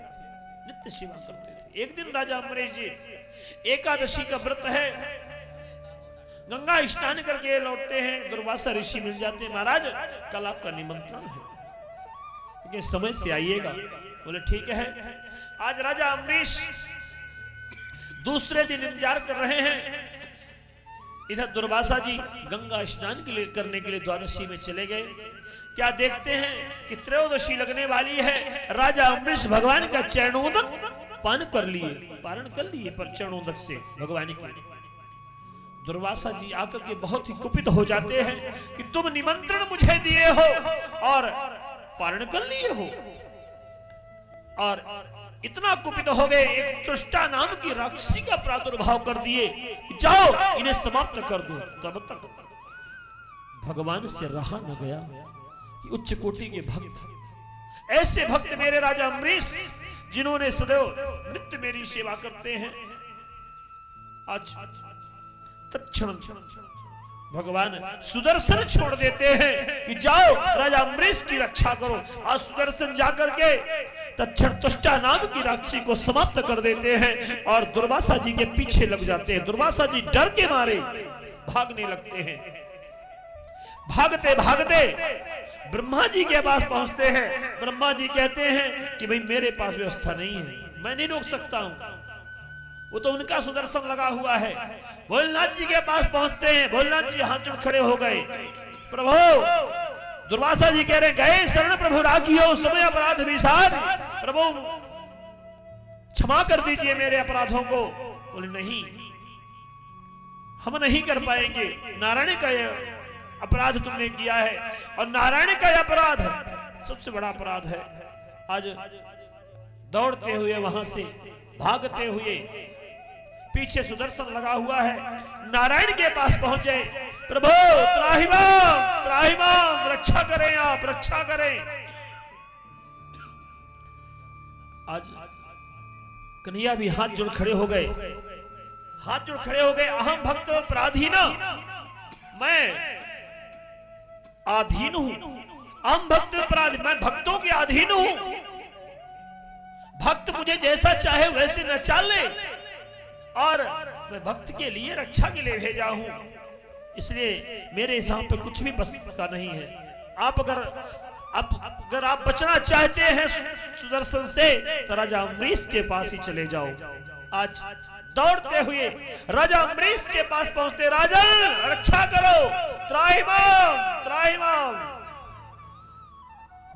S1: नित्य सेवा करते थे। एक दिन राजा अम्बरीश जी एकादशी का व्रत है, गंगा स्नान करके लौटते हैं, दुर्वासा ऋषि मिल जाते हैं, महाराज कल आपका निमंत्रण है, लेकिन समय से आइएगा। बोले ठीक है। आज राजा अम्बरीश दूसरे दिन इंतजार कर रहे हैं। इधर दुर्वासा जी गंगा स्नान के लिए करने के लिए द्वादशी में चले गए। क्या देखते हैं कि त्रयोदशी लगने वाली है, राजा अम्बरीश भगवान का चरणोदक पान कर लिए, पारण कर लिए पर चरणोदक से भगवान के। दुर्वासा जी आकर के बहुत ही कुपित हो जाते हैं कि तुम निमंत्रण मुझे दिए हो और पारण कर लिए हो, और इतना कुपित हो गए, एक तुष्टा नाम की राक्षसी का प्रादुर्भाव कर दिए कि जाओ इन्हें समाप्त कर दो। तब तक भगवान से रहा न गया कि उच्च कोटि के भक्त, ऐसे भक्त मेरे राजा अम्बरीश जिन्होंने सदैव नित्य मेरी सेवा करते हैं, आज तत्क्षण भगवान सुदर्शन छोड़ देते हैं कि जाओ राजा अम्बरीश की रक्षा करो। आज सुदर्शन जाकर के तत्क्षण तुष्टा नाम की राक्षसी को समाप्त कर देते हैं और दुर्वासा जी के पीछे लग जाते हैं। दुर्वासा जी डर के मारे भागने लगते हैं। भागते भागते ब्रह्मा जी के पास पहुंचते हैं। ब्रह्मा जी कहते हैं कि भाई मेरे पास व्यवस्था नहीं है, मैं नहीं रोक सकता हूं, वो तो उनका सुदर्शन लगा हुआ है। भोलेनाथ जी के पास पहुंचते हैं। भोलेनाथ जी हाथ जोड़ खड़े हो गए, प्रभु। दुर्वासा जी कह रहे गए शरण प्रभु राखियो समय अपराध विषाद, प्रभु क्षमा कर दीजिए मेरे अपराधों को। बोले नहीं, हम नहीं कर पाएंगे, नारायण का यह अपराध तुमने किया है, और नारायण का यह अपराध सबसे बड़ा अपराध है। आज दौड़ते हुए वहां से भागते हुए, पीछे सुदर्शन लगा हुआ है, नारायण के पास पहुंचे। प्रभु त्राहिमाम त्राहिमाम, रक्षा करें, आप रक्षा करें। आज कन्हैया भी हाथ जोड़ खड़े हो गए, हाथ जोड़ खड़े हो गए। अहम भक्त पराधीना, मैं अधीन हूं। अहम भक्त पराधीन, मैं भक्तों के अधीन हूं। भक्त मुझे जैसा चाहे वैसे नचा ले, और मैं भक्त के लिए रक्षा के लिए भेजा हूं, इसलिए मेरे हिसाब पे कुछ भी बस का नहीं है। आप अगर आप बचना चाहते हैं सुदर्शन से तो राजा अम्बरीश के पास ही चले जाओ। आज दौड़ते हुए राजा अम्बरीश के पास पहुंचते, राजन रक्षा करो, त्राहिमाम त्राहिमाम।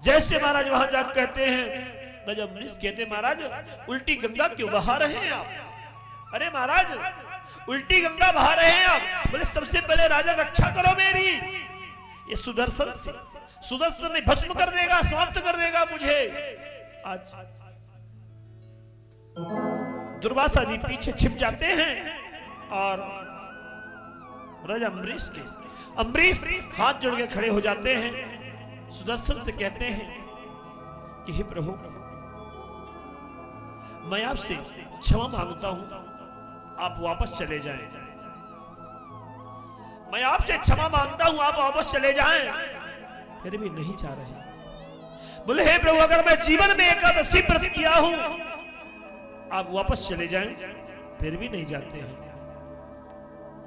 S1: जैसे महाराज वहां जाकर कहते हैं, राजा अम्बरीश कहते, महाराज उल्टी गंगा क्यों बहा रहे हैं आप? अरे महाराज उल्टी गंगा बहा रहे हैं आप? बोले सबसे पहले राजा रक्षा करो मेरी, ये सुदर्शन ने भस्म कर देगा, समाप्त कर देगा मुझे। आज दुर्वासा जी पीछे छिप जाते हैं और राजा अम्बरीश हाथ जोड़ के खड़े हो जाते हैं, सुदर्शन से कहते हैं कि हे प्रभु, मैं आपसे क्षमा मांगता हूं, आप वापस चले जाएं। मैं आपसे क्षमा मांगता हूं, आप वापस चले जाएं। फिर भी नहीं चाह रहे। बोले हे प्रभु, अगर मैं जीवन में एकादशी व्रत किया हूं, आप वापस चले जाएं। फिर भी नहीं जाते हैं।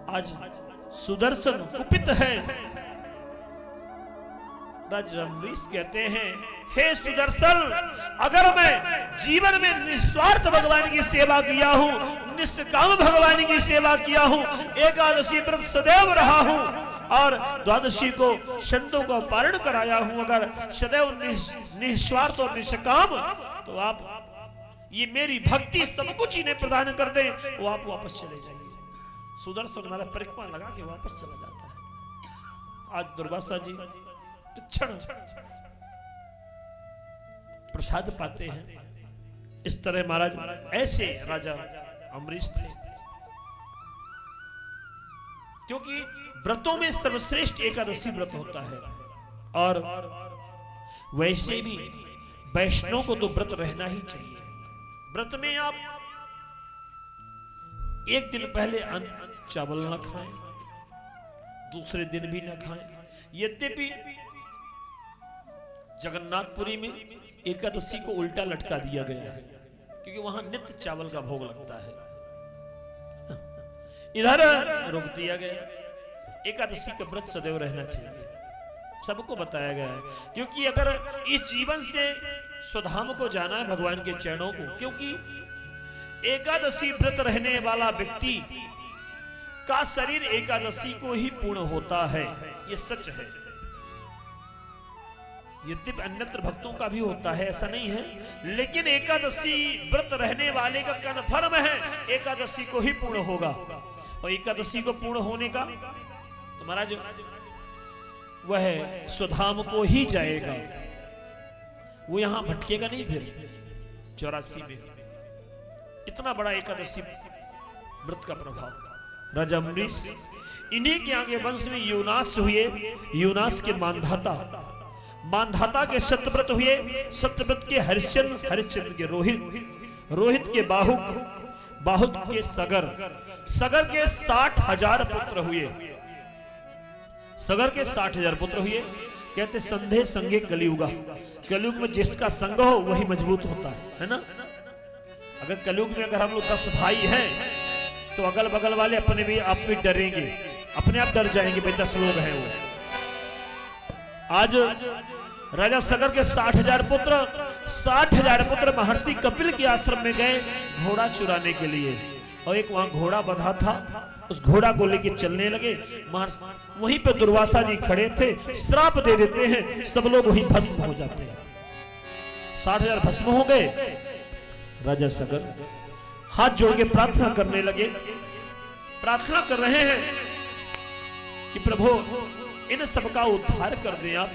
S1: आज सुदर्शन कुपित है। राजा अम्बरीश कहते हैं, हे सुदर्शन, अगर मैं जीवन में निस्वार्थ भगवान की सेवा किया हूं, निष्काम भगवान की सेवा किया हूं, एकादशी व्रत सदैव रहा हूं और द्वादशी को छंदों का पारण कराया हूं, अगर सदैव निस्वार्थ और निष्काम, तो आप ये मेरी भक्ति सब कुछ इन्हें प्रदान कर दें, वो आप वापस चले जाइए। सुदर्शन हमारा परिक्रमा लगा के वापस चला जाता है। आज दुर्वासा जी क्षण प्रसाद पाते हैं। इस तरह महाराज ऐसे राजा अम्बरीश थे, क्योंकि व्रतों में सर्वश्रेष्ठ एकादशी व्रत होता है, और वैसे भी वैष्णव को तो व्रत रहना ही चाहिए। व्रत में आप एक दिन पहले अन्न चावल न खाएं, दूसरे दिन भी न खाएं। यद्यपि जगन्नाथपुरी में एकादशी को उल्टा लटका दिया गया है, क्योंकि वहां नित्य चावल का भोग लगता है, इधर रोक दिया गया। एकादशी का व्रत सदैव रहना चाहिए, सबको बताया गया है, क्योंकि अगर इस जीवन से स्वधाम को जाना है, भगवान के चरणों को, क्योंकि एकादशी व्रत रहने वाला व्यक्ति का शरीर एकादशी को ही पूर्ण होता है, ये सच है। यद्यपि अन्यत्र भक्तों का भी होता है, ऐसा नहीं है, लेकिन एकादशी व्रत रहने वाले का कन्फर्म है एकादशी को ही पूर्ण होगा। और एकादशी को पूर्ण होने का तो महाराज वह स्वधाम को ही जाएगा, वो यहां भटकेगा नहीं। फिर 84 में इतना बड़ा एकादशी व्रत का प्रभाव। राजा अम्बरीश इन्हीं के आगे वंश में यूनास हुए, यूनास के मानधाता के सत्यव्रत हुए, सत्यव्रत के हरिश्चंद्र, हरिश्चंद्र के रोहित, रोहित के बाहुत के सगर, सगर के 60,000 पुत्र हुए, सगर के 60,000 पुत्र हुए। कहते संधे संगे कलियुगा, कलयुग में जिसका संग हो वही मजबूत होता है ना। अगर कलयुग में अगर हम लोग 10 भाई हैं तो अगल बगल वाले अपने भी आप भी डरेंगे, अपने आप डर जाएंगे, भाई 10 लोग हैं वो। आज राजा सगर के 60,000 पुत्र महर्षि कपिल के आश्रम में गए घोड़ा चुराने के लिए, और एक वहां घोड़ा बंधा था, उस घोड़ा को लेके चलने लगे। वहीं पे दुर्वासा जी खड़े थे, श्राप दे देते हैं, सब लोग वहीं भस्म हो जाते हैं। 60,000 भस्म हो गए। राजा सगर हाथ जोड़ के प्रार्थना करने लगे, प्रार्थना कर रहे हैं कि प्रभु इन सबका उद्धार कर दें आप।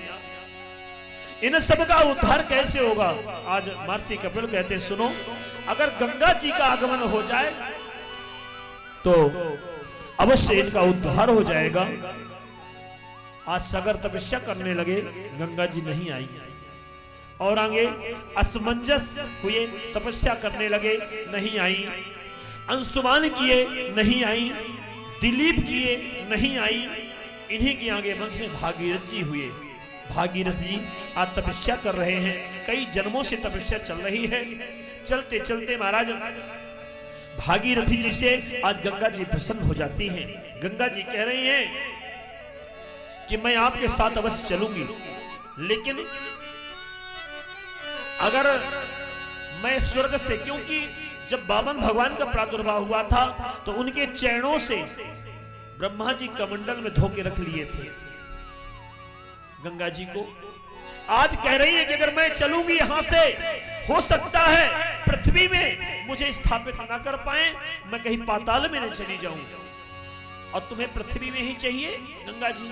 S1: इन सबका उद्धार कैसे होगा? आज महर्षि कपिल कहते हैं, सुनो, अगर गंगा जी का आगमन हो जाए तो अवश्य इनका उद्धार हो जाएगा। आज सगर तपस्या करने लगे, गंगा जी नहीं आई, और आगे असमंजस हुए, तपस्या करने लगे, नहीं आई। अंशुमान किए, नहीं आई। दिलीप किए, नहीं आई। इन्हीं के आगे वंश में भागीरथ जी हुए। भागीरथ जी आज तपस्या कर रहे हैं, कई जन्मों से तपस्या चल रही है, चलते चलते महाराज भागीरथी जी से आज गंगा जी प्रसन्न हो जाती हैं। गंगा जी कह रही हैं कि मैं आपके साथ अवश्य चलूंगी, लेकिन अगर मैं स्वर्ग से, क्योंकि जब वामन भगवान का प्रादुर्भाव हुआ था तो उनके चरणों से ब्रह्मा जी कमंडल में धोके रख लिए थे गंगा जी को। आज कह रही है कि अगर मैं चलूंगी यहां से, हो सकता है पृथ्वी में मुझे स्थापित ना कर पाए, मैं कहीं पाताल में न चली जाऊं, और तुम्हें पृथ्वी में ही चाहिए गंगा जी।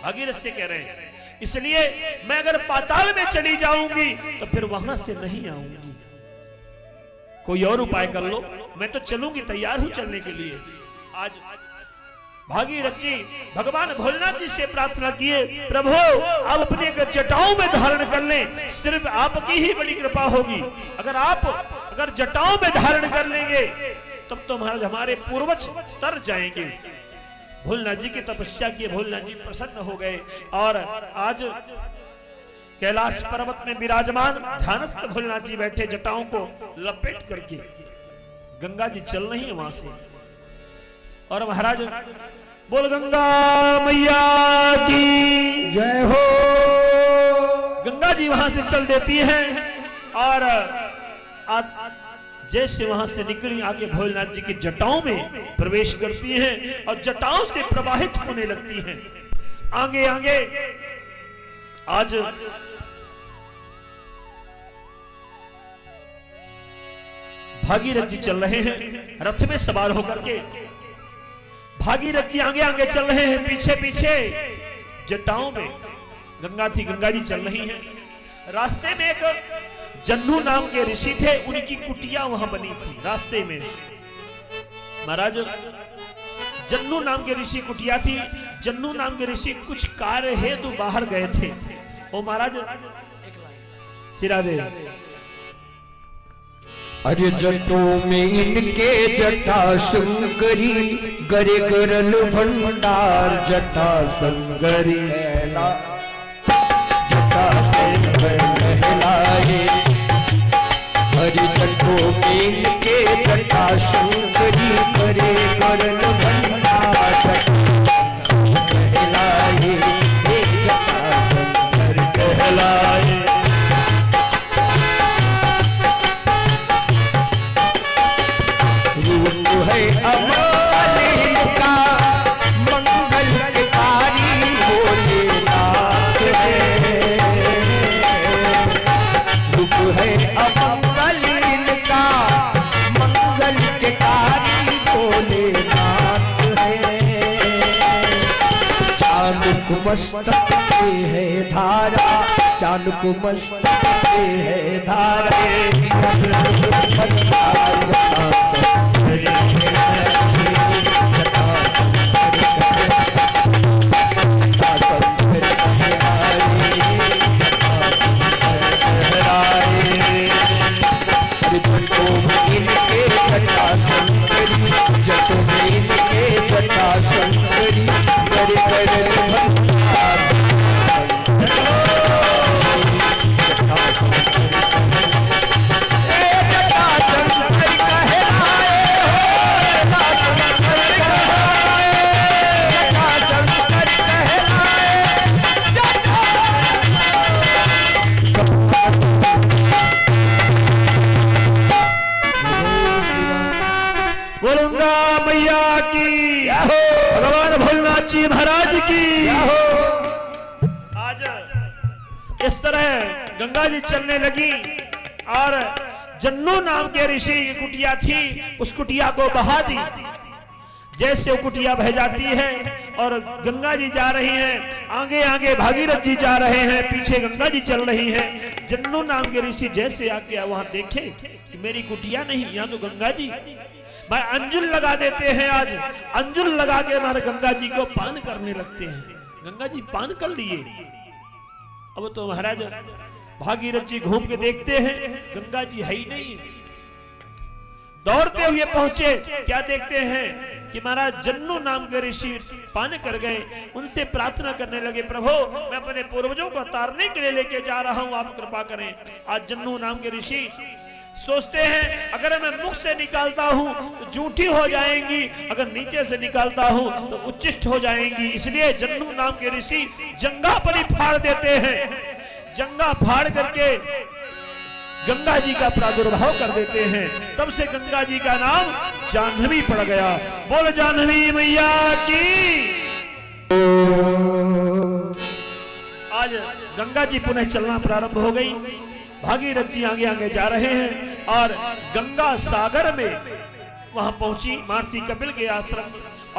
S1: भागीरथ से कह रहे हैं इसलिए मैं अगर पाताल में चली जाऊंगी तो फिर वहां से नहीं आऊंगी, कोई और उपाय कर लो, मैं तो चलूंगी, तैयार हूं चलने के लिए। आज भागीरथ जी भगवान भोलेनाथ जी से प्रार्थना किए, प्रभु आप अपने जटाओं में धारण कर लें, सिर्फ आपकी ही बड़ी कृपा होगी। अगर जटाओं में धारण कर लेंगे तब तो महाराज हमारे पूर्वज तर जाएंगे। भोलेनाथ जी की तपस्या की, भोलेनाथ जी प्रसन्न हो गए और आज कैलाश पर्वत में विराजमान ध्यानस्थ भोलेनाथ जी बैठे, जटाओं को लपेट करके गंगा जी चल रही है वहां से। और महाराज बोल गंगा मैया की
S2: जय हो।
S1: गंगा जी वहां से चल देती हैं और जैसे वहां से निकली आके भोलेनाथ जी की जटाओं में प्रवेश करती हैं और जटाओं से प्रवाहित होने लगती हैं। आगे आगे आज भागीरथ जी चल रहे हैं रथ में सवार होकर के। भागीरथ जी आगे आगे चल रहे हैं, पीछे पीछे जटाओं में गंगा जी चल रही हैं। रास्ते में एक जन्नू नाम के ऋषि थे, उनकी कुटिया वहां बनी थी रास्ते में। महाराज जन्नू नाम के ऋषि कुटिया थी। जन्नू नाम के ऋषि कुछ कार्य हेतु बाहर गए थे। ओ महाराज सिरादे
S2: अरे जटों में इनके जटा शंकरी, गरे गरल भंडार जटा संगरी, जटा संगर कहलाए। हरि जटों में इनके जटा शंकरी, गरे गरल भंडार जटा कहलाए, जटा संगर कहलाए। है अमालिन का मंगल के कारी भोलेनाथ है। रूप है अमालिन का मंगल के कारी भोलेनाथ है। चांद को मस्तक पे है धारा, चांद को मस्तक पे है धारा,
S1: भगवान भोलेनाथ जी महाराज की। आज इस तरह गंगा जी चलने लगी और जन्नू नाम के ऋषि की कुटिया थी, उस कुटिया को बहा दी। जैसे वो कुटिया बह जाती है और गंगा जी जा रही हैं, आगे आगे भागीरथ जी जा रहे हैं, पीछे गंगा जी चल रही हैं। जन्नू नाम के ऋषि जैसे आके वहां देखे कि मेरी कुटिया नहीं, यहाँ तो गंगा जी। भाई अंजुल लगा देते हैं, आज अंजुल लगा के हमारे गंगा जी को पान करने लगते हैं। गंगा जी पान कर लिए। अब तो महाराज भागीरथ जी घूम के देखते हैं गंगा जी है ही नहीं। दौड़ते हुए पहुंचे, क्या देखते हैं कि महाराज जन्नू नाम के ऋषि पान कर गए। उनसे प्रार्थना करने लगे, प्रभु मैं अपने पूर्वजों को तारने के लिए लेके जा रहा हूं, आप कृपा करें। आज जन्नू नाम के ऋषि सोचते हैं अगर मैं मुख से निकालता हूं तो झूठी हो जाएंगी, अगर नीचे से निकालता हूं तो उच्चिष्ट हो जाएंगी। इसलिए जन्नू नाम के ऋषि जंगा पर ही फाड़ देते हैं, जंगा फाड़ करके गंगा जी का प्रादुर्भाव कर देते हैं। तब से गंगा जी का नाम जाह्नवी पड़ गया। बोल जाह्नवी मैया की। आज गंगा जी पुनः चलना प्रारंभ हो गई। भागीरथ जी आगे आगे जा रहे हैं और गंगा सागर में वहां पहुंची महर्षि कपिल के आश्रम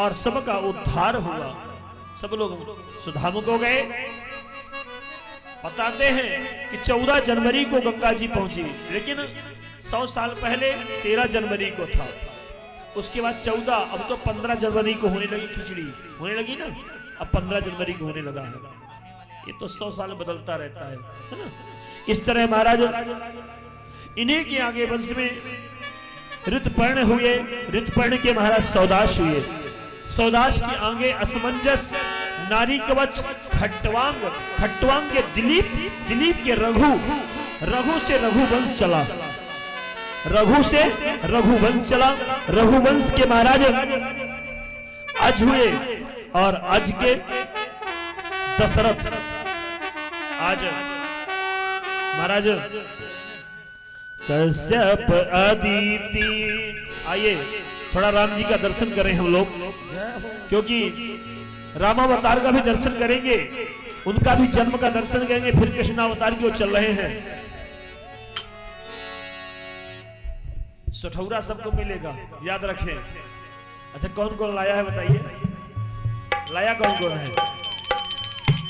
S1: और सबका उद्धार हुआ। सब लोग सुधामुख हो गए। बताते हैं कि 14 जनवरी को गंगा जी पहुंची, लेकिन 100 साल पहले 13 जनवरी को था। उसके बाद 14, अब तो 15 जनवरी को होने लगी, खिचड़ी होने लगी ना, अब 15 जनवरी को होने लगा है। ये तो 100 साल बदलता रहता है ना। इस तरह महाराज इन्हीं के आगे वंश में ऋतुपर्ण हुए। ऋतुपर्ण के महाराज सौदास हुए। सौदास के आगे असमंजस, नारी कवच, खट्टवांग, खट्टवांग के दिलीप, दिलीप के रघु, रघु से रघुवंश चला, रघु से रघुवंश चला। रघुवंश के महाराज अज हुए और अज के दशरथ। आज महाराज कश्यप अदिति। आइए थोड़ा राम जी का दर्शन करें हम लोग, क्योंकि रामावतार का भी दर्शन करेंगे, उनका भी जन्म का दर्शन करेंगे, फिर कृष्णावतार की ओर चल रहे हैं। सठौरा सबको मिलेगा, याद रखें। अच्छा कौन कौन लाया है बताइए, लाया कौन कौन है?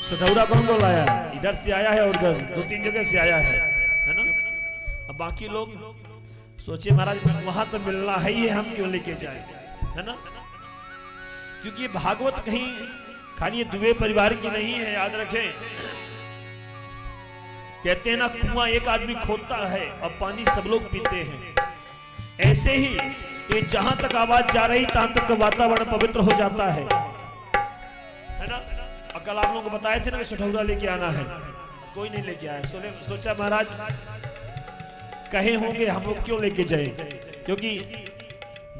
S1: सठौरा कौन कौन लाया है? इधर से आया है और 2-3 जगह से आया है ना। अब बाकी लोग सोचे महाराज वहां तो मिलना है ही, हम क्यों लेके जाए, है ना। क्योंकि ये भागवत कहीं खाली ये दुबे परिवार की नहीं है, याद रखें। कहते हैं ना कुआं एक आदमी खोदता है और पानी सब लोग पीते हैं। ऐसे ही ये जहां तक आवाज जा रही तहां तक वातावरण पवित्र हो जाता है ना। और कल आप लोगों को बताए थे ना कि सठौरा लेके आना है, कोई नहीं लेके आया। सोचा महाराज कहे होंगे हम लोग क्यों लेके जाए, क्योंकि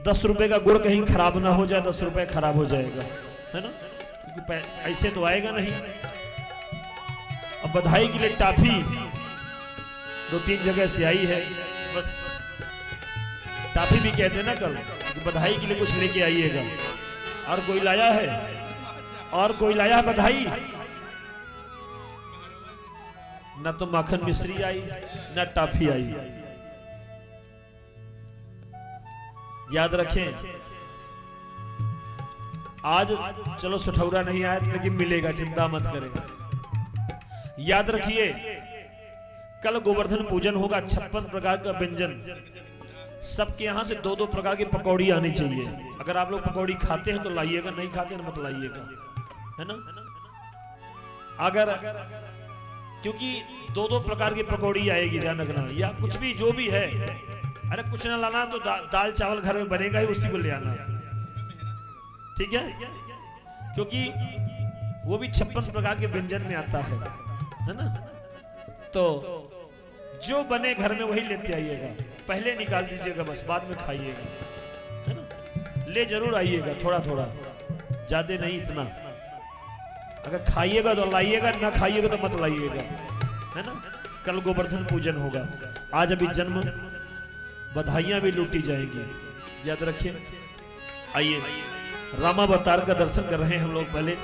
S1: 10 रुपए का गुड़ कहीं खराब ना हो जाए, 10 रुपए खराब हो जाएगा, है ना। क्योंकि ऐसे तो आएगा नहीं। अब बधाई के लिए टाफी 2-3 जगह से आई है, बस टाफी भी कहते हैं ना कल, बधाई के लिए कुछ लेके आइएगा। और कोई लाया है, और कोई लाया है बधाई? ना तो माखन मिश्री आई, ना टाफी आई। याद रखें, आज चलो सठौरा नहीं आया लेकिन मिलेगा, चिंता मत करें। याद रखिए कल गोवर्धन पूजन होगा, 56 प्रकार का व्यंजन, सबके यहां से 2-2 प्रकार की पकौड़ी आनी चाहिए। अगर आप लोग पकौड़ी खाते हैं तो लाइएगा, नहीं खाते हैं मत लाइएगा, है ना। अगर क्योंकि 2-2 प्रकार की पकौड़ी आएगी, ध्यान रखना, या कुछ भी जो भी है। अरे कुछ ना लाना तो दाल चावल घर में बनेगा ही, उसी को ले आना, ठीक है। क्योंकि वो भी 56 प्रकार के व्यंजन में आता है ना। तो जो बने घर में वही लेते आइएगा, पहले निकाल दीजिएगा, बस बाद में खाइएगा, है ना। ले जरूर आइएगा, थोड़ा थोड़ा, ज्यादा नहीं, इतना। अगर खाइएगा तो लाइएगा, ना खाइएगा तो मत लाइएगा, है ना। कल गोवर्धन पूजन होगा, आज अभी जन्म, बधाइयां भी लूटी जाएंगी, याद रखिए। आइए रामावतार का दर्शन कर रहे हैं हम लोग पहले,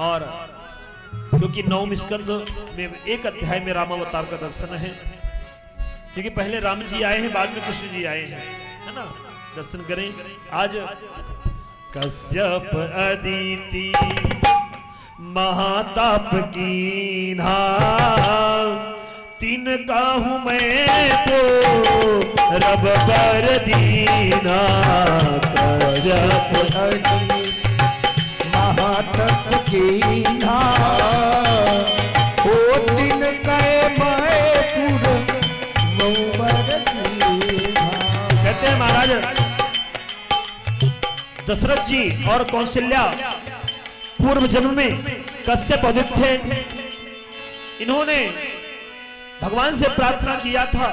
S1: और क्योंकि 9वें स्कंद में एक अध्याय में रामावतार का दर्शन है, क्योंकि पहले राम जी आए हैं, बाद में कृष्ण जी आए हैं, है ना। दर्शन करें आज। कश्यप अदिति महाताप कीन्हा, तीन काहू मैं तो रब पर दीना।
S2: कश्यप अदिति महाताप कीन्हा, ओ दिन कहे मैं पुर मऊबर दीना।
S1: कहते हैं महाराज दशरथ जी और कौशल्या पूर्व जन्म में कश्यप अदिति थे। इन्होंने भगवान से प्रार्थना किया था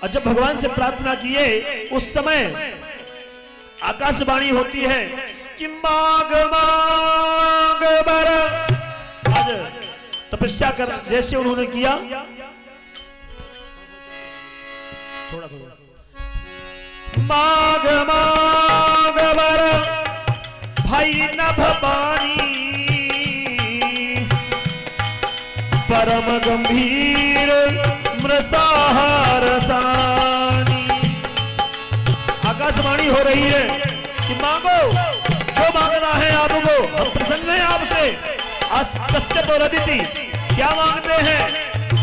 S1: और जब भगवान से प्रार्थना किए उस समय आकाशवाणी होती है कि मांग मांग बर। आज तपस्या कर जैसे उन्होंने किया, थोड़ा थोड़ा, मांग मांग बर भाई नभ पानी, परम गंभीर मृषाहार सानी। आकाशवाणी हो रही है कि मांगो जो मांगना है आपको, हम प्रसन्न हैं आपसे। आज कश्यप और अदिति क्या मांगते हैं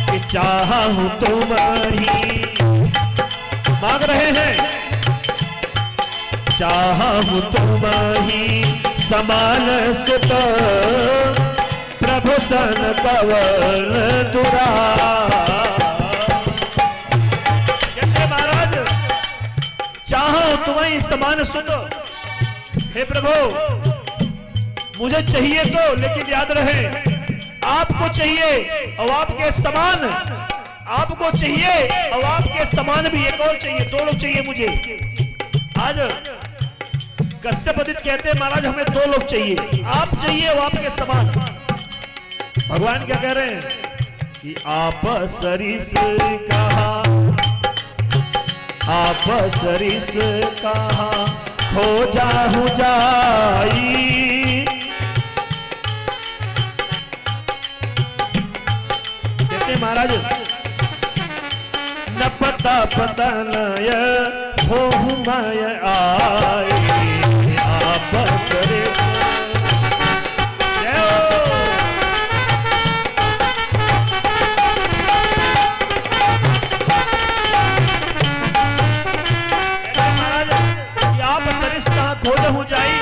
S1: कि चाहूं तुम्हारी, मांग रहे हैं चाहूं तुम्हारी समान सुत, प्रभु सन कवन दुरा। कहते महाराज चाहो तुम्हें समान सुत, हे प्रभु मुझे चाहिए तो, लेकिन याद रहे आपको चाहिए और आपके समान, आपको चाहिए और आपके समान भी एक और चाहिए, दो लोग चाहिए मुझे। आज कश्यप आदित्य कहते हैं महाराज हमें दो लोग चाहिए, आप चाहिए और आपके समान। भगवान क्या कह रहे हैं कि आप सरिस कहा, आप सरिस कहा खो जाहू जाई। कहते महाराज न पता पता नय हो मय आई, आप सरिस खोज हो जाई,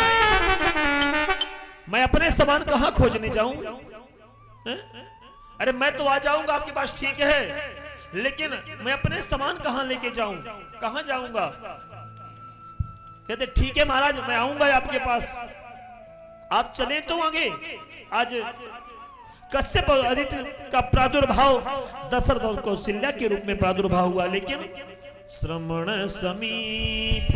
S1: मैं अपने समान कहां खोजने जाऊं? अरे मैं तो आ जाऊंगा आपके पास, ठीक है, लेकिन मैं अपने समान कहां लेके जाऊं, कहां जाऊंगा? कहते ठीक है महाराज मैं आऊंगा आपके पास, आप चले तो आगे। आज कश्यप आदित्य का प्रादुर्भाव दशरथ और कौशल्या के रूप में प्रादुर्भाव हुआ, लेकिन श्रमण समीप,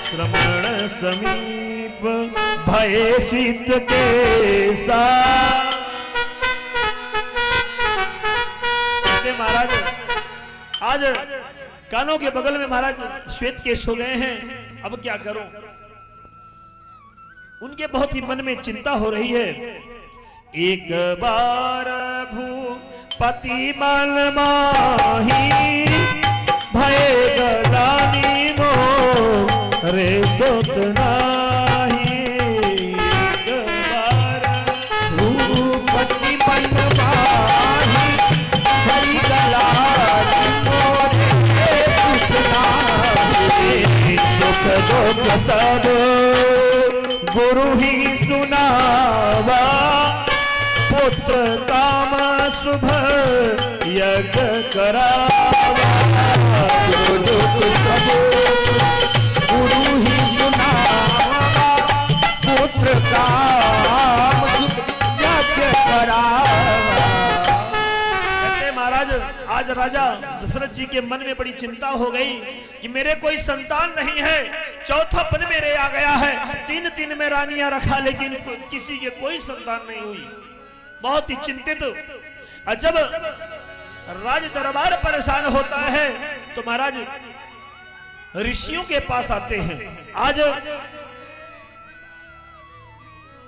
S1: श्रमण समीप भय स्वित के साथ। महाराज आज कानों के बगल में महाराज श्वेत केश हो गए हैं, अब क्या करूं? उनके बहुत ही मन में चिंता हो रही है। एक बार भूपति मन माही, भय गलानी मो रे सुत नाही।
S2: भूपति मन माही, भय गलानी मो रे सुत नाही।
S1: सुख दुख सब गुरु ही सुनावा, पुत्र काम शुभ यज्ञ करावा।
S2: सुख दुख सब गुरु ही सुनावा, पुत्र काम शुभ यज्ञ करावा।
S1: महाराज आज राजा दशरथ जी के मन में बड़ी चिंता हो गई कि मेरे कोई संतान नहीं है, चौथापन मेरे आ गया है, 3 में रानियां रखा लेकिन किसी के कोई संतान नहीं हुई। बहुत ही चिंतित। जब राज दरबार परेशान होता है तो महाराज ऋषियों के पास आते हैं। आज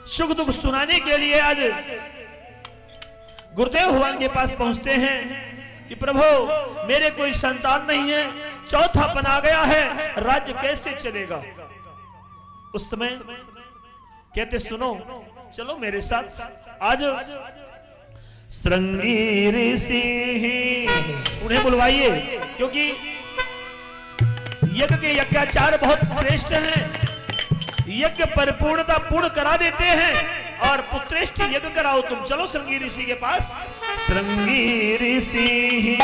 S1: सुख दुख सुनाने के लिए आज गुरुदेव भगवान के पास पहुंचते हैं कि प्रभु मेरे कोई संतान नहीं है, चौथापन आ गया है, राज्य कैसे चलेगा? उस समय कहते सुनो चलो मेरे साथ। आज श्रृंगी ऋषि उन्हें बुलवाइए, क्योंकि यज्ञ के यज्ञाचार बहुत श्रेष्ठ हैं, यज्ञ परिपूर्णता पूर्ण करा देते हैं और पुत्रेष्ठ यज्ञ कराओ तुम। चलो श्रृंगी ऋषि के पास। श्रृंगी ऋषि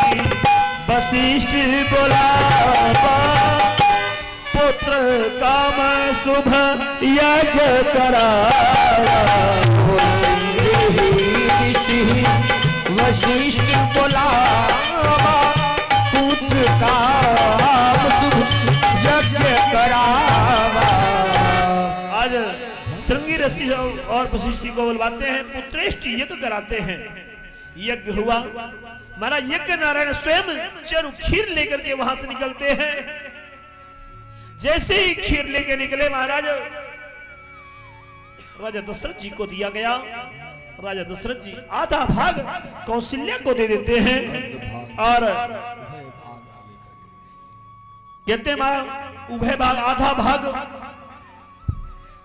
S1: वशिष्ठ बोलावा, पुत्र काम शुभ यज्ञ करावा।
S2: ऋषि वशिष्ठ बोलावा, काम शुभ यज्ञ करावा।
S1: आज श्रृंगी ऋषि और वशिष्ठ जी को बुलवाते हैं, पुत्रेष्टि यज्ञ कराते हैं। यज्ञ हुआ, महाराज यज्ञ नारायण स्वयं चरु खीर लेकर के वहां से निकलते हैं। जैसे ही खीर लेके निकले महाराज, राजा दशरथ जी को दिया गया। राजा दशरथ जी आधा भाग कौशल्या को दे देते हैं और कहते हैं उभय भाग, आधा भाग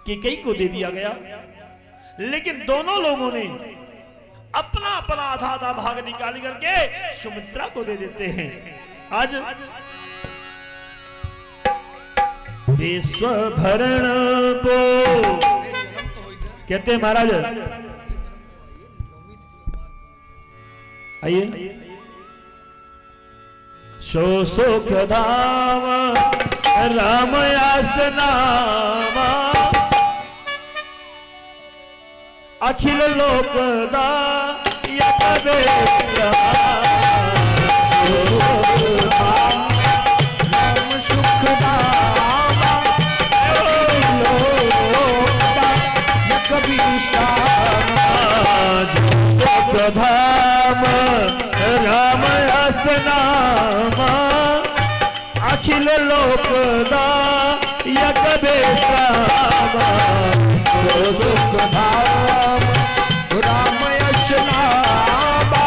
S1: कैकेयी को दे दिया गया। लेकिन दोनों लोगों ने अपना अपना आधा आधा भाग निकाल करके सुमित्रा को दे देते हैं। आज विश्व भरण को कहते हैं महाराज, आइए। सो सुख धाम राम आसनामा, अखिल लोक दायक बेक्षा।
S2: राम सुख दामा लोक
S1: सुख धाम राम आसनामा, अखिल लोक दायक बेक्षा।
S2: सुख धाम राम यशनामा,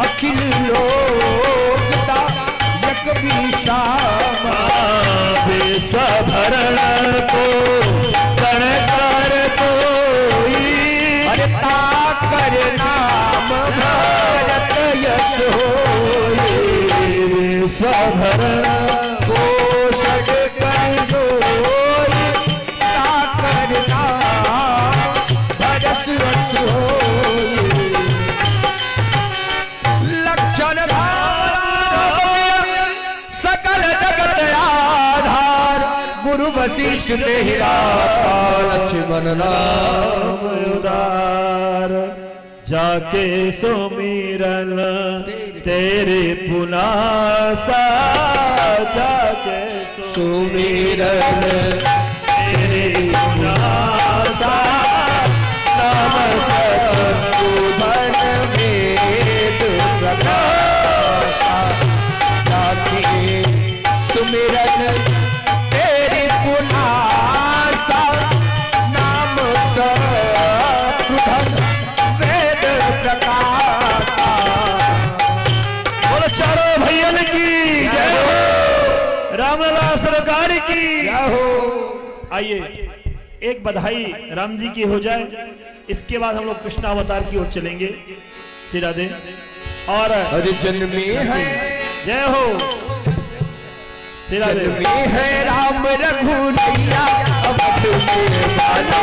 S2: अखिल लोकता यक विश्रामा।
S1: विश्व भरण को सणकार कोई,
S2: अरे ताकर नाम भारत यश होई।
S1: विश्व भरण
S2: को सड़कर जोई, ताकर नाम भरत यश होई। लक्षण सकल जगत आधार, गुरु वशिष्ठ तेरा लक्ष्मण नाम
S1: उदार। जाके सुमिरन तेरे पुनासा, जाके
S2: सुमिरन
S1: तेरे पुनासा। नाम
S2: धन वेद प्रकाशा, जाके सुमिरन तेरी पुनासा। नाम धन वेद प्रकाशा।
S1: बोलो चारों भैयन की जय हो, रामलाल सरकार की जय हो। आइए एक बधाई राम जी की हो जाए, इसके बाद हम लोग कृष्णावतार की ओर चलेंगे। श्री राधे। और
S2: अरे जन्मे है,
S1: जय हो श्री राधे।
S2: जन्मे है राम रघुनैया, अवध में बाला।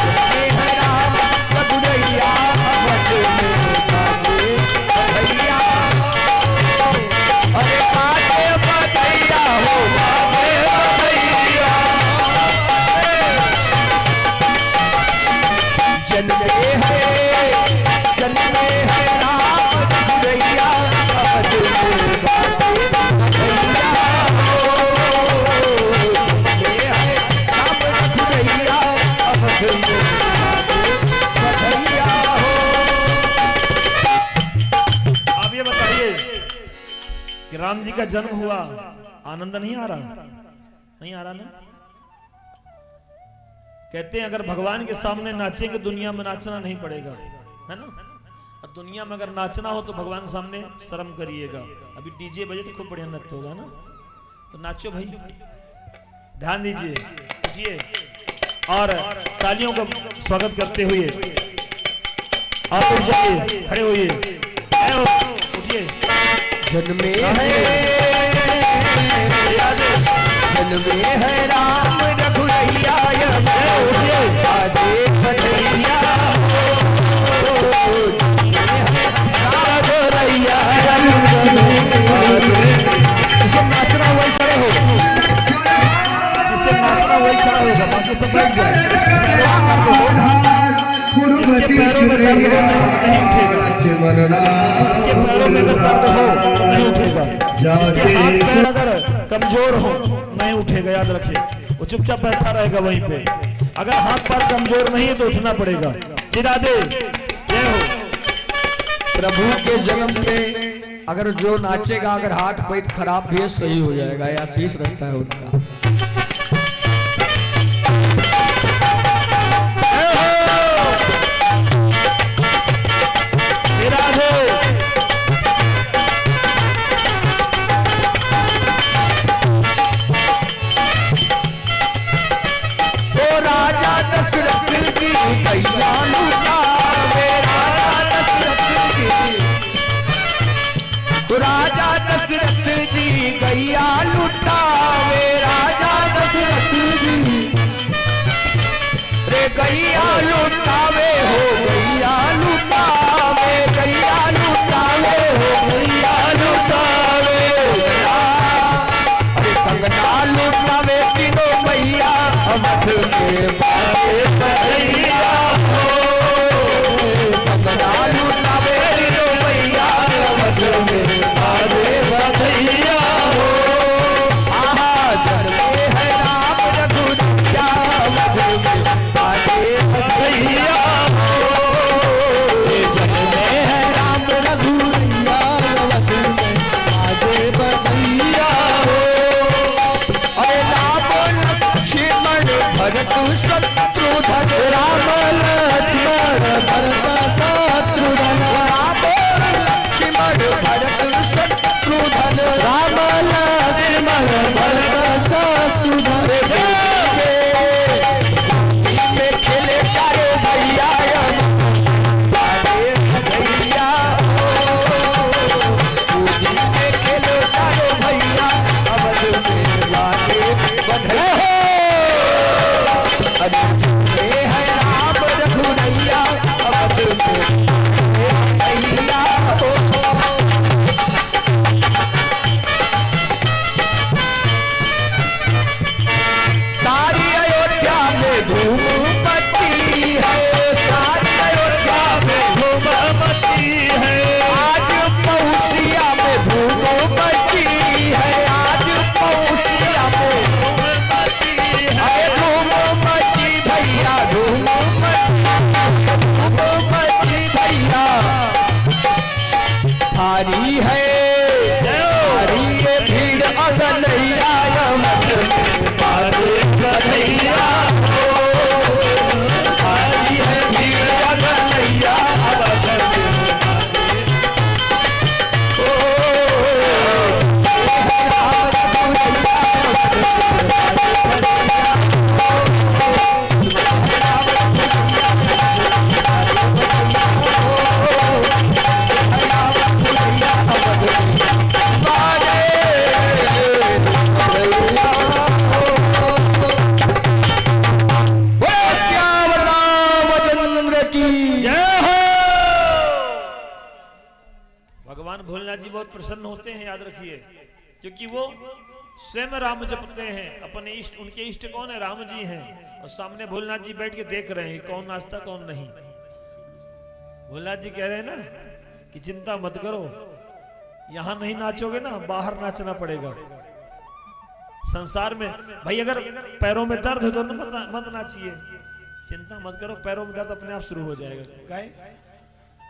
S2: जन्मे है राम रघुनैया, अवध में बाजे बधैया। अरे बाजे बधैया हो, बाजे बधैया। जन्मे है राम रघुनैया, अवध में बाजे बधैया। जन्मे है राम रघुनैया, अवध में बाजे बधैया हो।
S1: आप ये बताइए कि राम जी का जन्म हुआ, आनंद नहीं आ रहा? नहीं आ रहा ना? कहते हैं अगर भगवान के सामने नाचेंगे, दुनिया में नाचना नहीं पड़ेगा, है ना? और दुनिया में अगर नाचना हो तो भगवान के सामने शर्म करिएगा। अभी डीजे बजे तो खूब बढ़िया नृत्य होगा ना, तो नाचो भाई, ध्यान दीजिए, उठिए और तालियों का स्वागत करते हुए आप उठ जाइए, खड़े होइए, उठिए।
S2: जन्मे है राम रघुनैया, बाजे बधैया हो। जिसे नाचना वही खड़े हो, जिसे नाचना वही खड़ा होगा, बाकी सब बैठ जाए। जिसके पैरों
S1: पैरों में दर्द हो नहीं उठेगा, इसके पैरों में अगर दर्द हो नहीं उठेगा, इसके हाथ पैर अगर कमजोर हो नहीं उठेगा। याद रखिए, वो चुपचाप बैठा रहेगा वहीं पे। अगर हाथ पैर कमजोर नहीं है तो उठना पड़ेगा। सिरा दे, जय हो।
S2: प्रभु के जन्म में अगर जो नाचेगा, अगर हाथ पैर खराब भी है सही हो जाएगा, या शीश रहता है उनका। राजा दशरथ जी गैया लुटावे, राजा दशरथ जी रे गैया लुटावे हो, गैया लुटावे, गैया लुटावे हो, गैया लुटावे। अरे कंगना लुटावे तीनों मैया, अवध के बारे भैया हो, कंगना लुटावे तीनों मैया, अवध में भैया हो। आहा जन्मे है राम रघुराया, अवध में बाजे भैया हो, जन्मे है राम रघुराया, अवध में बाजे भैया हो। अरे राम लक्ष्मण भरत शत्रुघ्न, राम लक्ष्मण भरत शत्रुघ्न, राम लक्ष्मण भरत शत्रुघ्न, राम लक्ष्मण भरत शत्रुघ्न में खेले चारो भैया, बारे भैया हो, पूजी में खेलो चारो भैया, अवध में बारे बधैया हो। अरे है राम रघुरैया, अवध में भैया हो। सारी अयोध्या में धूम मची है, सारी अयोध्या में धूम मची है, आज पहुसिया में धूम मची है, आज पहुसिया में धूम मची है, धूम मची भैया, धूम मची भैया। थारी है थारी है भीड़ अगनैया, भैया हो, थारी है भीड़ अगनैया,
S1: भगवान भोलेनाथ जी बहुत प्रसन्न होते हैं, याद रखिए, क्योंकि वो स्वयं राम जपते हैं। अपने इष्ट, उनके इष्ट कौन है? राम जी हैं, और सामने भोलेनाथ जी बैठ के देख रहे हैं कौन नाचता कौन नहीं। भोलेनाथ जी कह रहे हैं ना कि चिंता मत करो, यहां नहीं नाचोगे ना, बाहर नाचना पड़ेगा। संसार में भाई अगर पैरों में दर्द हो तो मत नाचिए, चिंता मत करो, पैरों में दर्द अपने आप शुरू हो जाएगा। गाय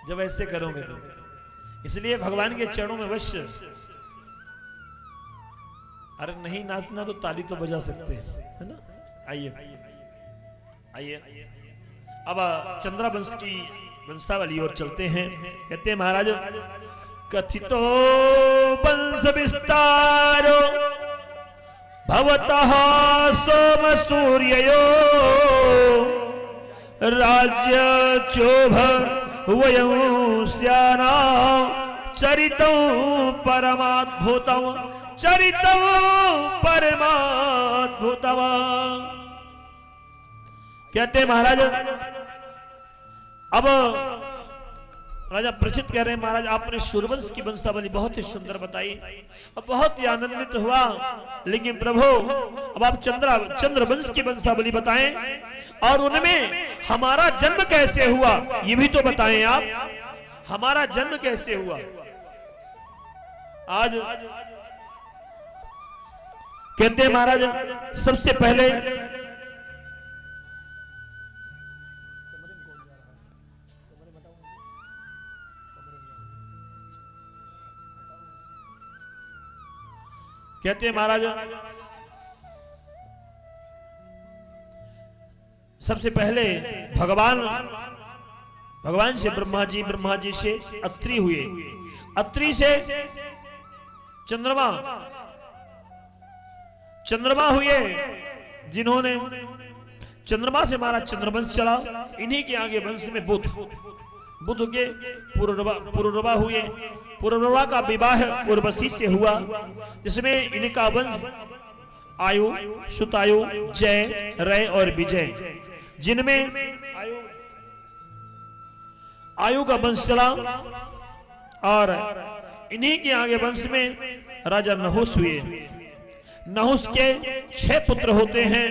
S1: जब ऐसे करोगे तो, इसलिए भगवान के चरणों में वश्य। अरे नहीं नाचना तो ताली तो बजा सकते हैं, है ना। आइए आइए, अब चंद्रा वंश की वंशावली और चलते हैं। कहते हैं महाराज, कथितो वंश विस्तारो भवतः सोम सूर्ययो, राज्य चोभ वयं स्याना, चरितं परमाद्भुतं, चरितं परमाद्भुतं। कहते महाराज, अब राजा प्रचित कह रहे हैं, महाराज आपने सूर्यवंश की वंशावली बहुत ही सुंदर बताई और बहुत ही आनंदित हुआ, लेकिन प्रभु अब आप चंद्रवंश की वंशावली बताएं और उनमें हमारा जन्म कैसे हुआ ये भी तो बताएं आप, हमारा जन्म कैसे हुआ। आज कहते हैं महाराज सबसे पहले कहते हैं महाराज सबसे पहले भगवान से ब्रह्मा जी से अत्रि हुए, अत्रि से चंद्रमा हुए, जिन्होंने चंद्रमा से हमारा चंद्रवंश चला। इन्हीं के आगे वंश में बुध के पुरुरवा हुए। पुरुरवा का विवाह उर्वशी से हुआ, जिसमें इनका वंश आयु, सुतायु, जय, रय और विजय, जिनमें आयु का वंश चला। और इन्हीं के आगे वंश में राजा नहुस हुए। नहुस के 6 पुत्र होते हैं,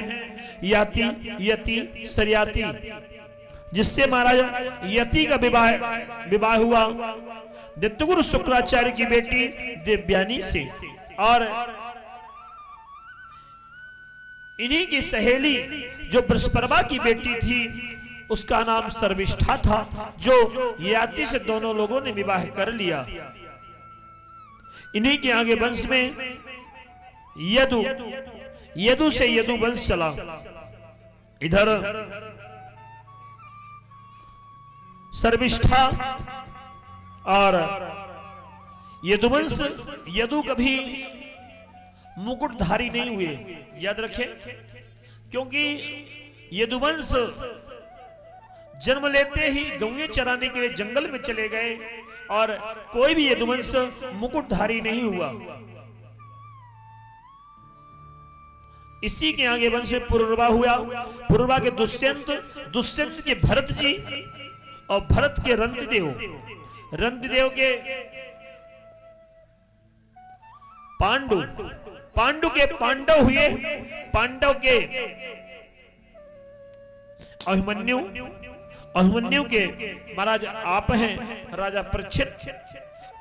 S1: याति, यति, सरयाति, जिससे महाराज यति का विवाह हुआ दैत्यगुरु शुक्राचार्य की बेटी देवयानी से। और इन्हीं की सहेली जो बृहस्पति की बेटी थी उसका नाम सर्विष्ठा था, जो याति से दोनों लोगों ने विवाह कर लिया। इन्हीं के आगे वंश में यदु से यदु वंश चला। इधर सर्विष्ठा और यदुवंश, यदु कभी मुकुटधारी नहीं हुए, याद रखें, क्योंकि यदुवंश जन्म लेते ही गौएं चराने के लिए जंगल में चले गए और कोई भी यदुवंश मुकुटधारी नहीं हुआ। इसी के आगे वंश में पुरुरवा हुआ। पुरुरवा के दुष्यंत के भरत जी और भरत के रंतिदेव के पांडु के पांडव हुए। पांडव के अभिमन्यु के महाराज आप हैं राजा परीक्षित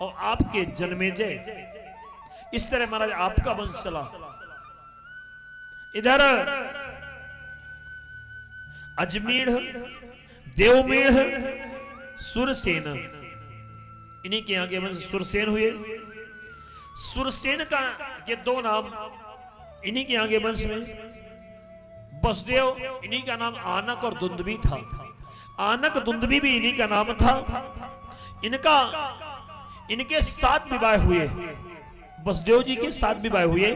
S1: और आपके जन्मेजय। इस तरह महाराज आपका वंश चला। इधर अजमेढ़, देवमेढ़, सुरसेन, इन्हीं के आगे वंश सुरसेन हुए। सुरसेन का के 2 नाम इन्हीं के आगे वंश में। वसुदेव, इन्हीं का नाम आनक और दुंदुभी था। आनक दुंदुभी भी इन्हीं का नाम था। इनके 7 विवाह हुए। वसुदेव जी के 7 विवाह हुए।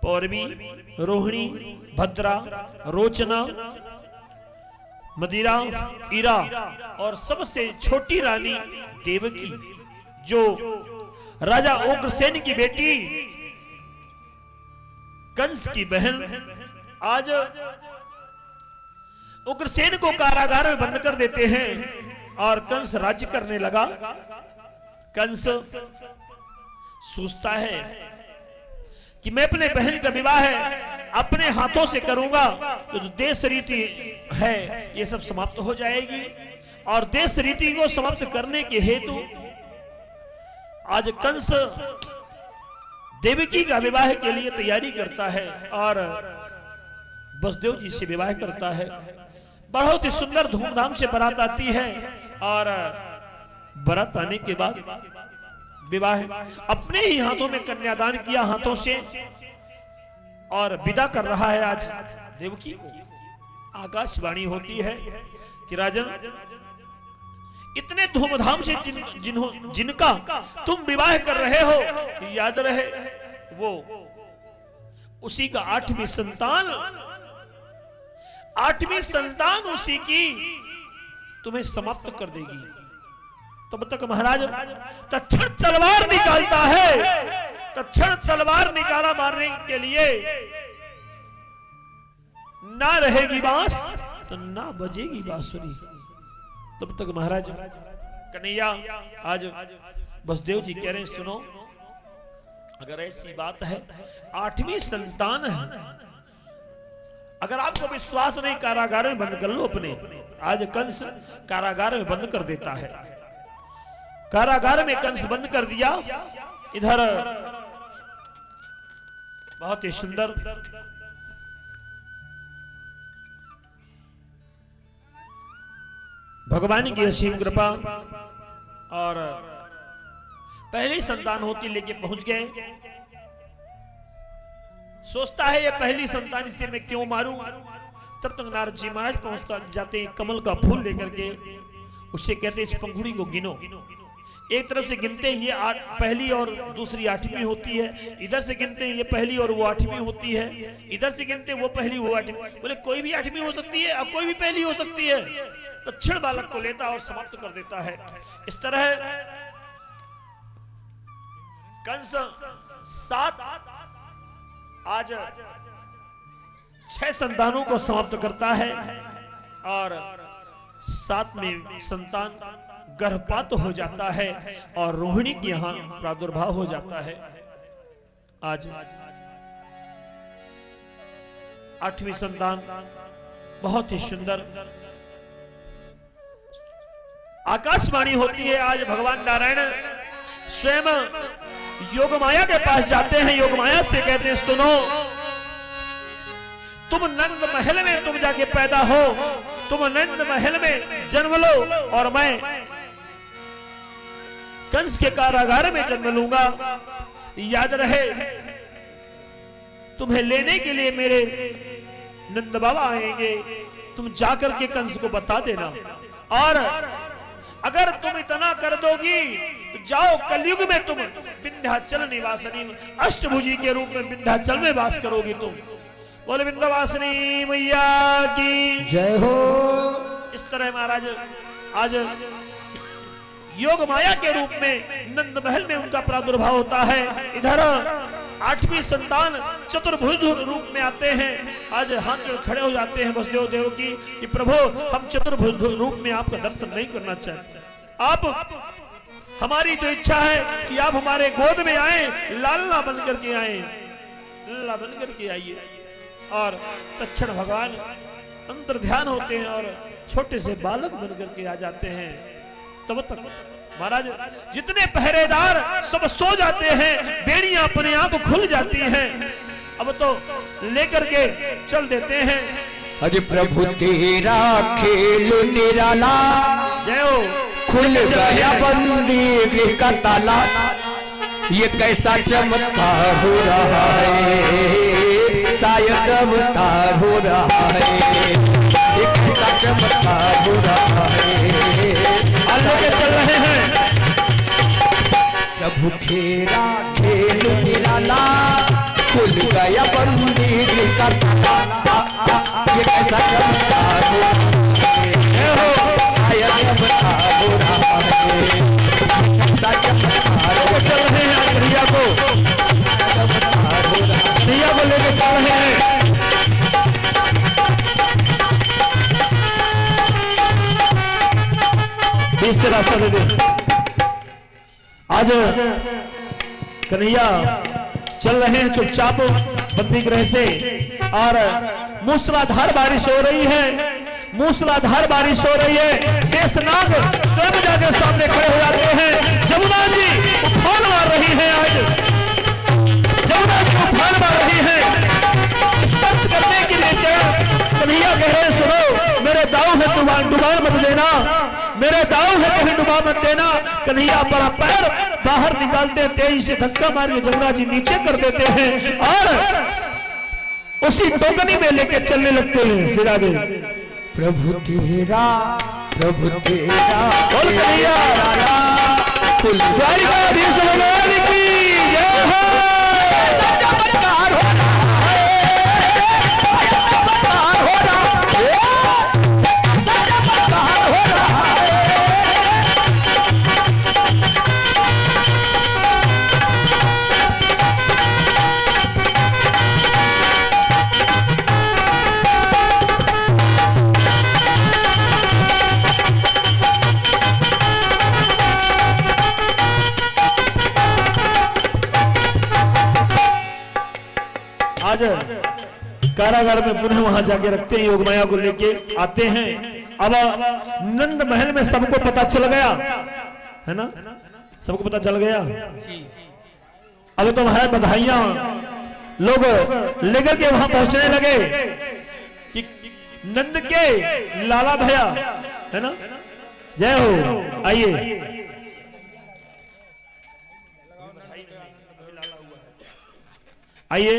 S1: पौरवी, रोहिणी, भद्रा, रोचना, मदिरा, इरा और सबसे छोटी रानी देवकी, जो राजा उग्रसेन की बेटी, कंस की बहन। आज उग्रसेन को कारागार में बंद कर देते हैं और कंस राज्य करने लगा। कंस सोचता है कि मैं अपने बहन का विवाह अपने हाथों से करूंगा तो देश रीति है ये सब समाप्त हो जाएगी। और देश रीति को समाप्त करने के हेतु आज कंस देवकी का विवाह के लिए तैयारी करता है और वसुदेव जी से विवाह करता है। बहुत ही सुंदर धूमधाम से बारात आती है और बारात आने के बाद विवाह अपने ही हाथों में कन्यादान किया हाथों से और विदा कर रहा है आज देवकी को। आकाशवाणी होती है कि राजन, इतने धूमधाम से जिनका तुम विवाह कर रहे हो, याद रहे वो उसी का 8वीं संतान उसी की तुम्हें समाप्त कर देगी। तब तक महाराज तत्क्षण तलवार निकालता है। तत्क्षण तलवार निकाला मारने के लिए ना रहेगी बांस तो ना बजेगी बांसुरी। तब तक महाराज कन्हैया आज वसुदेव जी कह रहे हैं सुनो, अगर ऐसी बात है 8वीं संतान है, अगर आपको विश्वास नहीं कारागार में बंद कर लो अपने। आज कंस कारागार में बंद कर देता है, कारागार में कंस बंद कर दिया। इधर बहुत ही सुंदर भगवान की असीम कृपा, और पहली संतान होती लेके पहुंच गए। सोचता है ये पहली संतान, इसे मैं क्यों मारूं। तब तक नारद जी महाराज पहुंचता जाते हैं कमल का फूल लेकर के, उससे कहते इस पंखुड़ी को गिनो। एक तरफ से गिनते हैं ये पहली और दूसरी 8वीं होती है, इधर से गिनते हैं ये पहली और वो 8वीं होती है, इधर से गिनते हैं वो पहली वो 8वीं। बोले कोई भी 8वीं हो सकती है और कोई भी पहली हो सकती है। तो क्षण बालक को लेता और समाप्त कर देता है। इस तरह कंस 7 आज 6 संतानों को समाप्त करता है, और 7वें संतान गर्भपात हो जाता है और रोहिणी के यहां प्रादुर्भाव हो जाता है। आज 8वीं संतान बहुत ही सुंदर आकाशवाणी होती है। आज भगवान नारायण स्वयं योगमाया के पास जाते हैं, योगमाया से कहते हैं सुनो, तुम नंद महल में तुम जाके पैदा हो, तुम नंद महल में जन्म लो, और मैं कंस के कारागार में जन्म लूंगा। याद रहे तुम्हें लेने के लिए मेरे नंद बाबा आएंगे, तुम जाकर के कंस को बता देना। और अगर तुम इतना कर दोगी तो जाओ, कलयुग में तुम विंध्याचल निवासिनी अष्टभुजी के रूप में विंध्याचल में वास करोगी तुम। बोले विंध्यवासिनी मैया की
S2: जय हो।
S1: इस तरह महाराज आज योग माया के रूप में नंद महल में उनका प्रादुर्भाव होता है। इधर 8वीं संतान चतुर्भुज रूप में आते हैं। आज हाथ जोड़ खड़े हो जाते हैं वसुदेव देव की कि प्रभु हम चतुर्भुज रूप में आपका दर्शन नहीं करना चाहते। आप हमारी जो इच्छा है कि आप हमारे गोद में आए, लालना बन करके आए, लाला बन करके आइए। और तत्क्षण भगवान अंतर ध्यान होते हैं और छोटे से बालक बन करके आ जाते हैं। तब तक महाराज जितने पहरेदार सब सो जाते हैं, बेड़ियां अपने आप खुल जाती हैं। अब तो लेकर के चल देते हैं।
S2: अरे प्रभु तेरा खेल निराला,
S1: जय हो।
S2: खुल गया बंदी गृह का ताला, ये कैसा चमत्कार हो रहा है, शायद अवतार हो रहा है, ये कैसा चमत्कार हो रहा है।
S1: लेके चल रहे हैं
S2: प्रभु खेरा खेल निराला, खुल गया बंदी गृह का ताला, ये कैसा चमत्कार हो रहा है, शायद अवतार हो रहा है, कैसा चमत्कार हो
S1: चल रहे हैं कन्हैया को, कन्हैया को लेके चल रहे हैं। बीच से रास्ता दे दे। आज कन्हैया चल रहे हैं चुपचाप बंदी गृह से, और मूसलाधार बारिश हो रही है, मूसलाधार बारिश हो रही है। शेषनाग स्वयं जाकर सामने खड़े हो जाते हैं। जमुना जी उफान मार रही है, आज जमुना जी उफान मार रही है। स्पर्श करने के लिए चढ़ कन्हैया कह रहे हैं सुनो, मेरे दाव है डुबा मत देना, मेरे दाव है कहीं डुबा मत देना। कन्हैया बड़ा पैर बाहर निकालते हैं, तेजी से धक्का मार के जमुना जी नीचे कर देते हैं और उसी टोकनी में लेके चलने लगते हैं। सिरा दे
S2: प्रभु तेरा बोल
S1: कन्हैया
S2: खुल
S1: द्वारिकाधीश भगवान की जय हो।
S2: चमत्कार हो रहा
S1: आज कारागार में पुनः वहां जाके रखते हैं, योग माया को लेके आते हैं। अब नंद महल में सबको पता चल गया है ना, सबको पता चल गया। अब तो है बधाइयां, लोग लेकर के वहां पहुंचने लगे कि नंद के लाला भैया है ना, जय हो। आइए आइए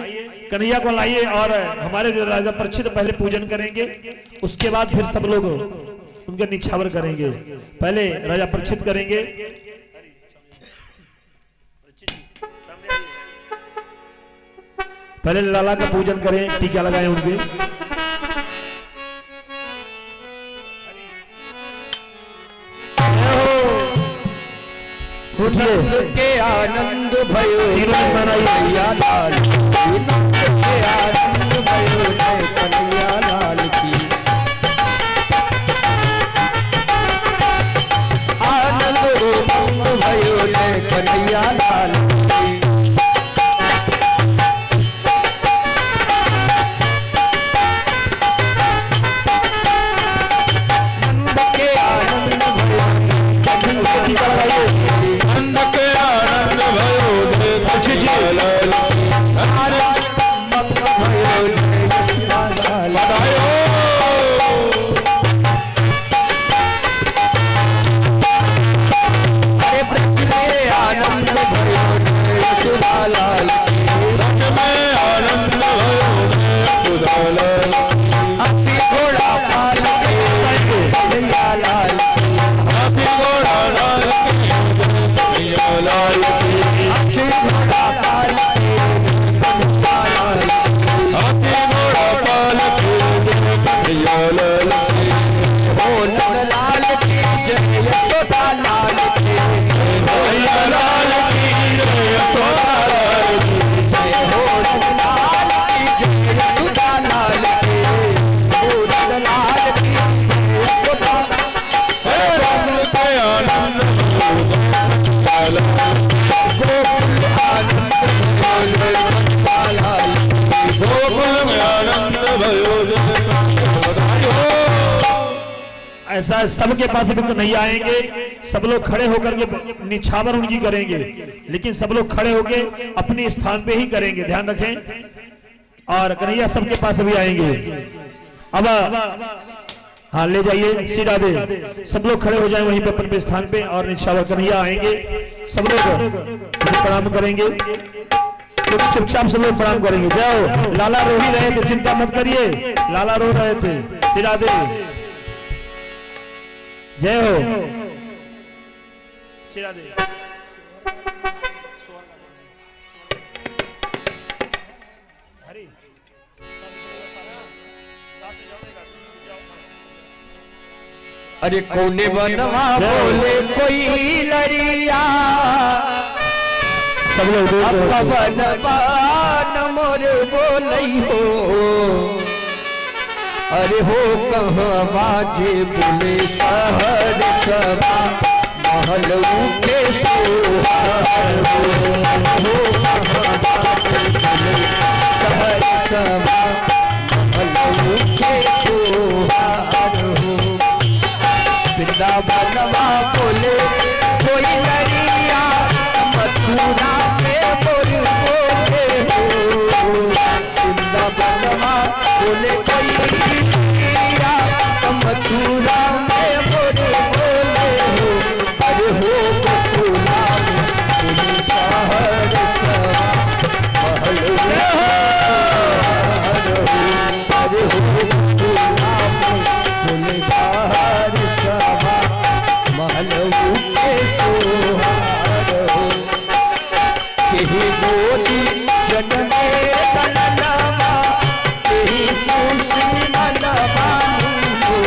S1: कन्हैया को लाइए और हमारे जो राजा परीक्षित पहले पूजन करेंगे, उसके बाद फिर सब लोग उनके निछावर करेंगे। पहले राजा परीक्षित करेंगे। पहले लाला का पूजन करें, टीका लगाएं उनके।
S2: नंद के आनंद भयो
S1: तीनों मनाइए।
S2: कन्हैया लाल की, नंद के आनंद भयो कन्हैया लाल की। आनंद उमंग भयो कन्हैया लाल की। नंद के आनंद भयो
S1: टीका लगाइए।
S3: नंद के आनंद भयो कन्हैया लाल की।
S2: मग्न भयो कन्हैया लाल की।
S3: बधाई हो।
S2: अरे ब्रज में आनंद भयो यशोदा लाल की।
S3: रंग में आनंद भयो यशोदा लाल की।
S2: हाथी घोड़ा पाल के कन्हैया लाल की।
S3: हाथी घोड़ा लाल की कन्हैया लाल की।
S2: हाथी घोड़ा पाल के कन्हैया लाल की।
S3: हाथी घोड़ा पाल के कन्हैया लाल की।
S2: हो नंद लाल की जय यशोदा लाल की।
S3: कन्हैया लाल की जय यशोदा लाल की।
S2: जय हो नंद लाल की जय यशोदा लाल की। हो नंद लाल की जय यशोदा।
S3: हे रंग के आनंद लाल
S2: गोकुल आनंद भयो कन्हैया लाल की।
S3: गोकुल में आनंद भयो बधाई हो।
S1: ऐसा सबके पास भी कन्हैया आएंगे, सब लोग खड़े होकर के निछावर उनकी करेंगे, लेकिन सब लोग खड़े होकर अपने स्थान पे ही करेंगे, ध्यान रखें। और कन्हैया सबके पास भी आएंगे। अब हाँ ले जाइए, सीधा दे, सब लोग खड़े हो जाए वहीं पे अपने स्थान पे और निछावर कन्हैया आएंगे, सब लोग प्रणाम करेंगे। तो चुपचाप सब लोग प्रणाम करेंगे। जाओ, लाला रो ही रहे थे, चिंता मत करिए, लाला रो रहे थे, सीधा दे, जय हो, सीधा दे।
S2: अरे कोने बनवा बोले कोई लरिया।
S1: सब लोग
S2: पवन बान मोर बोलई हो। अरे हो कहाँ बाजे बोले शहर सभा महल के सोहार हो। कहाँ बाजे बोले शहर सभा महल के सोहार हो। वृंदावनवा बोले कोई लरिया मथुरा में बोल बोले हो। वृंदावनवा बोले कोई लरिया मथुरा में बोल बोले हो। अरे हो गोकुला में बोले शहर सभा महल के सोहार हो। अरे हो गोकुला में बोले शहर सभा महल के सोहार हो। केही गोदी जनमे दलनवा केही खुशी मनवानी हो।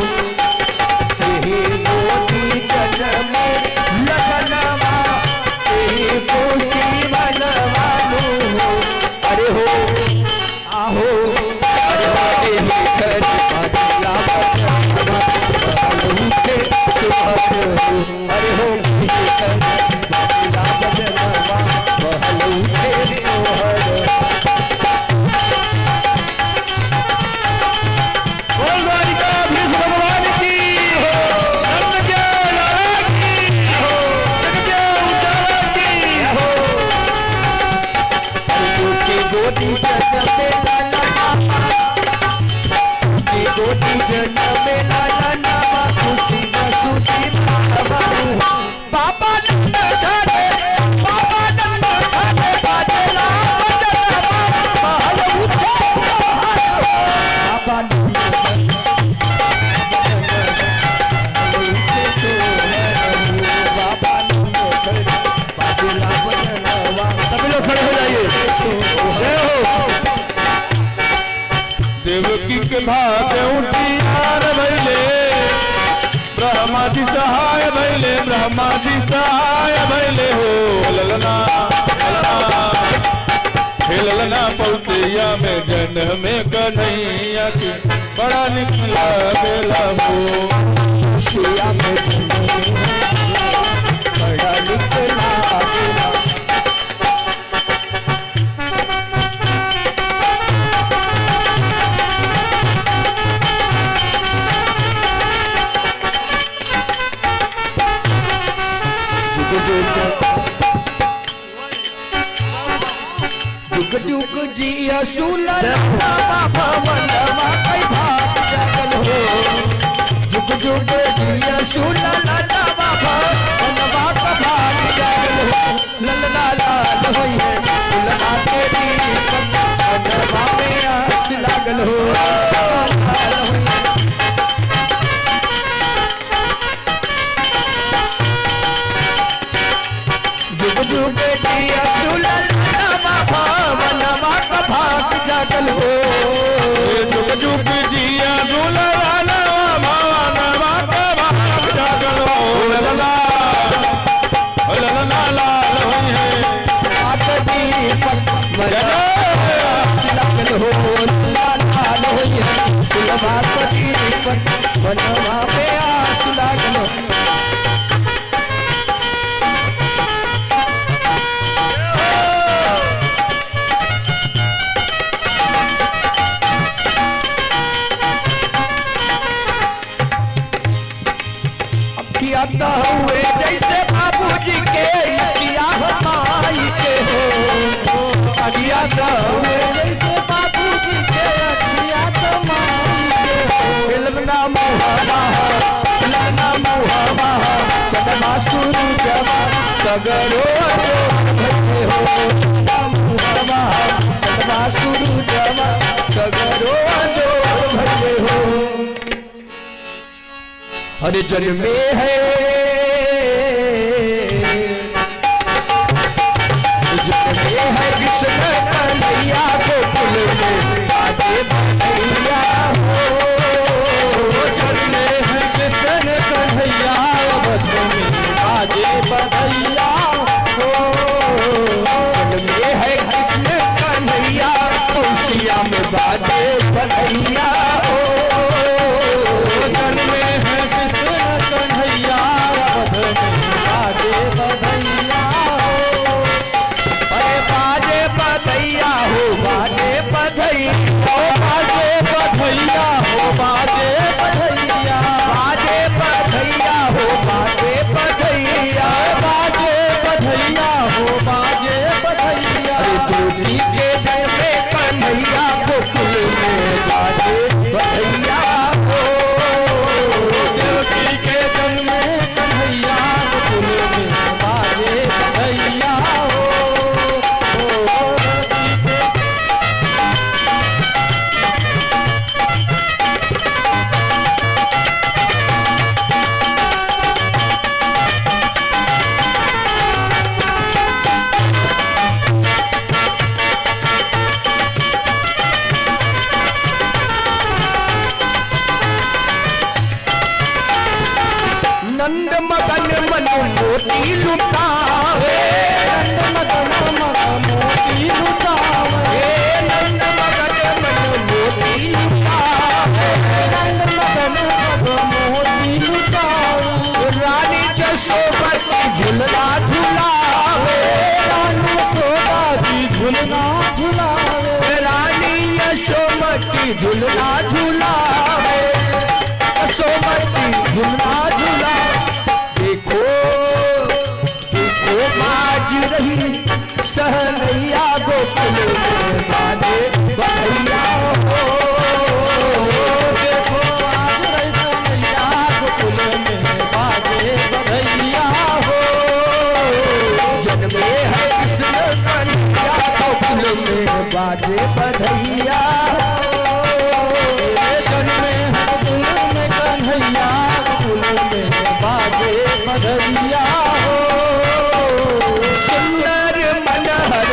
S2: केही गोदी जनमे लगनवा केही खुशी मनवानी हो। अरे हो आहो अरे वाले ही कर बादला बजनवा महल के सोहार हो। अरे हो ही कर बादला बजनवा महल के सोहार।
S3: सभी लोग खड़े हो जाइए। जय हो। देवकी के भाग्य उठियार भैले, ब्रह्मा जी सहाय भैले, ब्रह्मा जी सहाय भैले हो। ललना ललना हे ललना पौतिया में जन्म में कन्हैया की बड़ा निकला बेला हो।
S2: खुशिया में बड़ा निकला बेला। जुग जुग जिया सुलला भवनवा कई भाग जागल हो। जुग जुग जिया सुलला भवनवा का भाग जागल हो। ललना लाल होई है ललना तेरी भवनवा में आस लागल हो। लाल होई है जुग जुग जिया सुलला भवनवा का भाग जागल हो।
S3: जुग जुग जिया दुलहनवा भवनवा का भाग जागल हो। ललना ललना लाल होई है
S2: लागल हो। लाल होई है दुल्हा पति बनवा में आस लागल हो। अखियाता हुए जैसे बाबूजी के किया माई के हो। अखियाता हुए जैसे बाबूजी के अखियाता माई के हो। ललना मुहावा ललना मुहावा चंद्रमा सूरजवा सगरो भले हो। मुहावा चंद्रमा सूरजवा सगरो भले हो। हर जन में है जन में है कृष्ण कन्हैया गोकुल में बाजे बधैया हो।
S3: जन में है कृष्ण कन्हैया अवध में बाजे बधैया हो।
S2: जन में है कृष्ण कन्हैया खुशिया में बाजे बधैया हो।
S3: जन में है कृष्ण कन्हैया अवध में बाजे बधैया हो।
S2: अरे बाजे बधैया हो बाजे बधैया
S3: बाजे बधैया हो बाजे बधैया
S2: बाजे बधैया हो बाजे बधैया
S3: बाजे बधैया हो बाजे बधैया।
S2: अरे दूती के जय में कन्हैया गोकुल में बाजे बधैया हो।
S3: देवकी के जन में कन्हैया गोकुल में बाजे बधैया हो।
S2: नंद मगन मन मोती लुटावे।
S3: नंद मगन मन मोती लुटावे।
S2: नंद मगन मन मोती लुटावे।
S3: नंद मगन मन मोती लुटावे।
S2: रानी जसोमती झुलना झुलावे।
S3: रानी यशोदा जी झुलना झुलावे।
S2: रानी यशोमती झुलना झुलावे। यशोमती झुलना झुला। देखो देखो बाज रही सहनैया गोकुल में बाजे बधैया हो।
S3: देखो आज रैसैया गोकुल में बाजे बधैया हो।
S2: जन्मे है कृष्ण कन्हैया गोकुल में बाजे बधैया हो।
S3: जन्मे है गोकुल में कन्हैया गोकुल में बाजे बधैया हो।
S2: सुंदर मनहर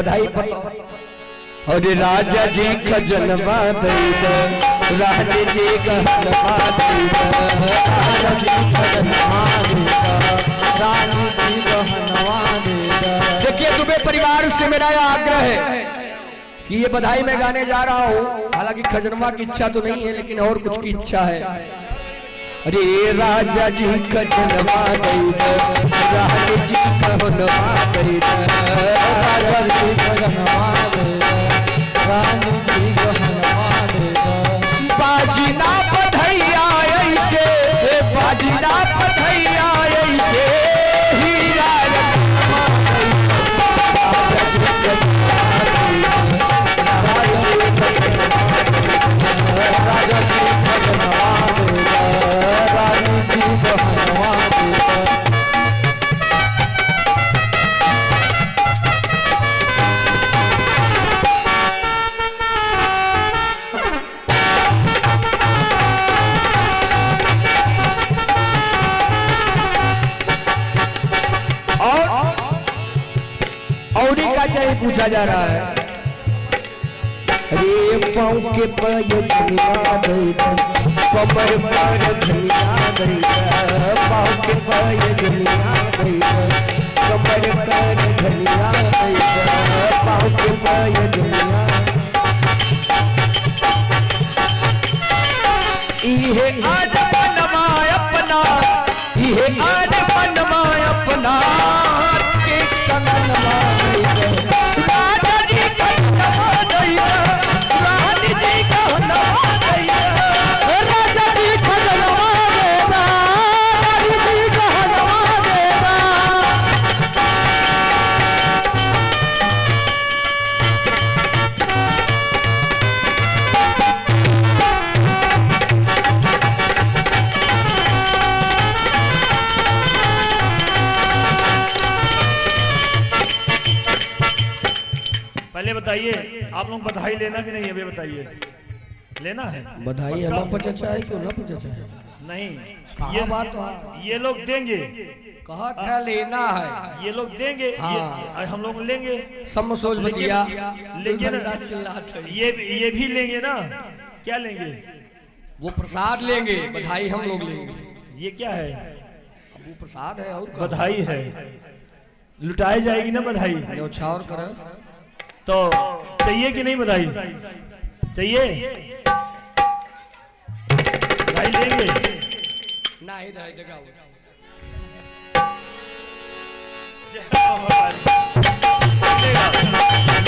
S2: बधाई पतो और राजा जी खजनवा दई दे राजा जी खजनवा दई दे राजा जी खजनवा दई दे रानी जी खजनवा दई दे। देखिए दुबे परिवार से मेरा यह आग्रह है कि ये बधाई मैं गाने जा रहा हूँ, हालांकि खजनवा की इच्छा तो नहीं है लेकिन और कुछ की इच्छा है। अरे राजा जी खजनवा दई दे रानी जी खजनवा दई दे राजा जी खजनवा दई दे रानी जी खजनवा दई दे। बाजी ना बधैया ऐसे बाजी ना बधैया ऐसे हीरा रखवा दई दे राजा जी खजनवा दई दे राजा जी खजनवा दई दे रानी जी खजनवा दई दे। और का चाहिए पूछा जा रहा है। अरे पाँव के पर धनिया दई दे कमर पर धनिया दई दे पाँव के पर धनिया दई दे कमर पर धनिया दई दे पाँव के पर धनिया। इहे आज बनवा अपना इहे आज बनवा अपना के कंगनवा दई दे राजा जी खजनवा दई दे रानी जी खजनवा दई दे राजा जी खजनवा दे दे रानी जी खजनवा दे दे।
S1: पहले बताइए आप लोग बधाई लेना कि नहीं, अभी बताइए लेना है
S2: बधाई हमें पचाचा है क्यों ना पचाचा है
S1: नहीं?
S2: ये बात तो है।
S1: ये लोग देंगे,
S2: कहा था लेना है
S1: ये लोग देंगे
S2: हाँ।
S1: हम लोग लेंगे
S2: सब सोच बतिया
S1: लेकिन
S2: लेकिन
S1: ये भी लेंगे ना। क्या लेंगे?
S2: वो प्रसाद लेंगे, बधाई हम लोग लेंगे।
S1: ये क्या है?
S2: वो प्रसाद है और
S1: बधाई है, लुटाई जाएगी ना बधाई।
S2: न्यौछावर करे
S1: तो चाहिए कि नहीं बधाई? चाहिए बधाई लेंगे
S2: ना ही रह जगह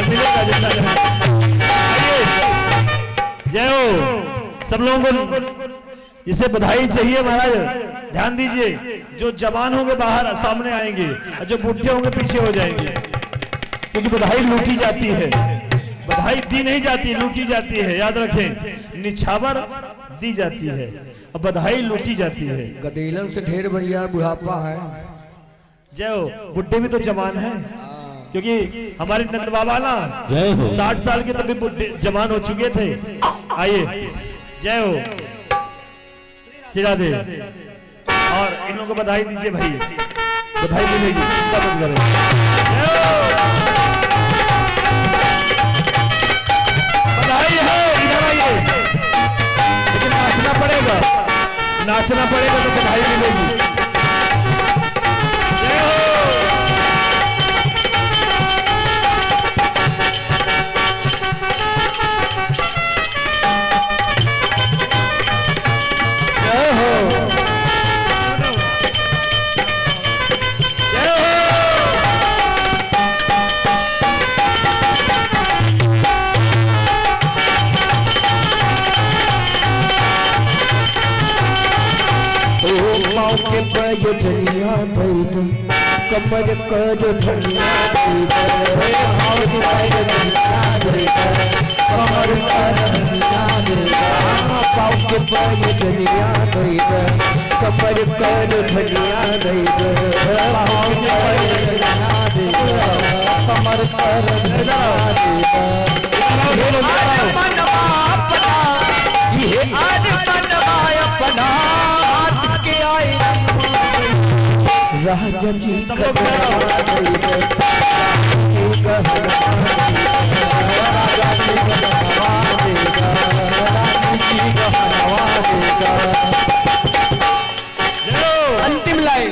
S1: मिलेगा जितना जय हो। सब लोगों को इसे बधाई चाहिए महाराज, ध्यान दीजिए। जो जवान होंगे बाहर सामने आएंगे और जो बूढ़े होंगे पीछे हो जाएंगे, क्योंकि बधाई लूटी जाती है। बधाई दी नहीं जाती, लूटी जाती है। याद रखें, निछावर दी जाती है और बधाई लूटी जाती है।
S2: गदेलन से ढेर बढ़िया बुढ़ापा है।
S1: जय हो। बुढ़े भी तो जवान है, क्योंकि हमारे नंद बाबा ना 60 साल के तभी बुढ़े जवान हो चुके थे। आइए जय हो, श्री राधे। और इन लोगों को बधाई दीजिए भाई, बधाई मिलेगी, चिंता मत करें। बधाई है, इधर आइए। लेकिन नाचना पड़ेगा, नाचना पड़ेगा तो बधाई मिलेगी। जय हो। जय हो। जय हो।
S2: पाँव के बजनिया दई दे कमर कर धनिया दई दे पाँव के बजनिया दई दे कमर कर धनिया दई दे पाँव के बजनिया दई दे कमर कर धनिया दई दे पाँव के बजनिया दई दे कमर कर धनिया दई दे। ये आज बनवा अपना के आए राजा जी
S1: सब लोग
S2: अंतिम लाइन,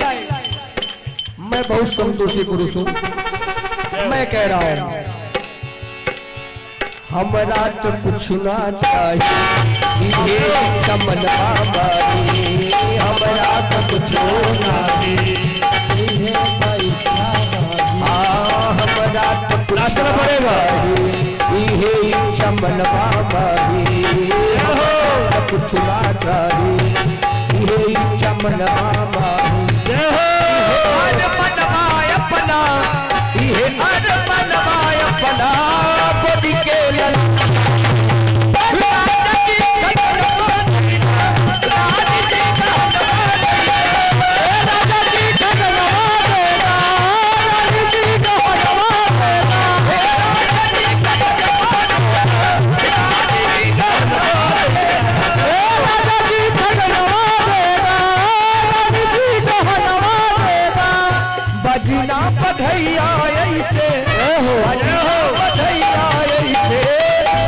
S2: मैं बहुत संतोषी पुरुष हूं, मैं कह रहा हूं हमरा तो कुछ ना चाहिए, चमन बाबारी हमरा तो कुछ ना हमरा तो कुछ पड़ेगा ये चमन बाबारी कुछ ना चाहिए ये चमन बाबारी अपना ये अपना बदी के बजना बधैया ऐसे बजना बधैया ऐसे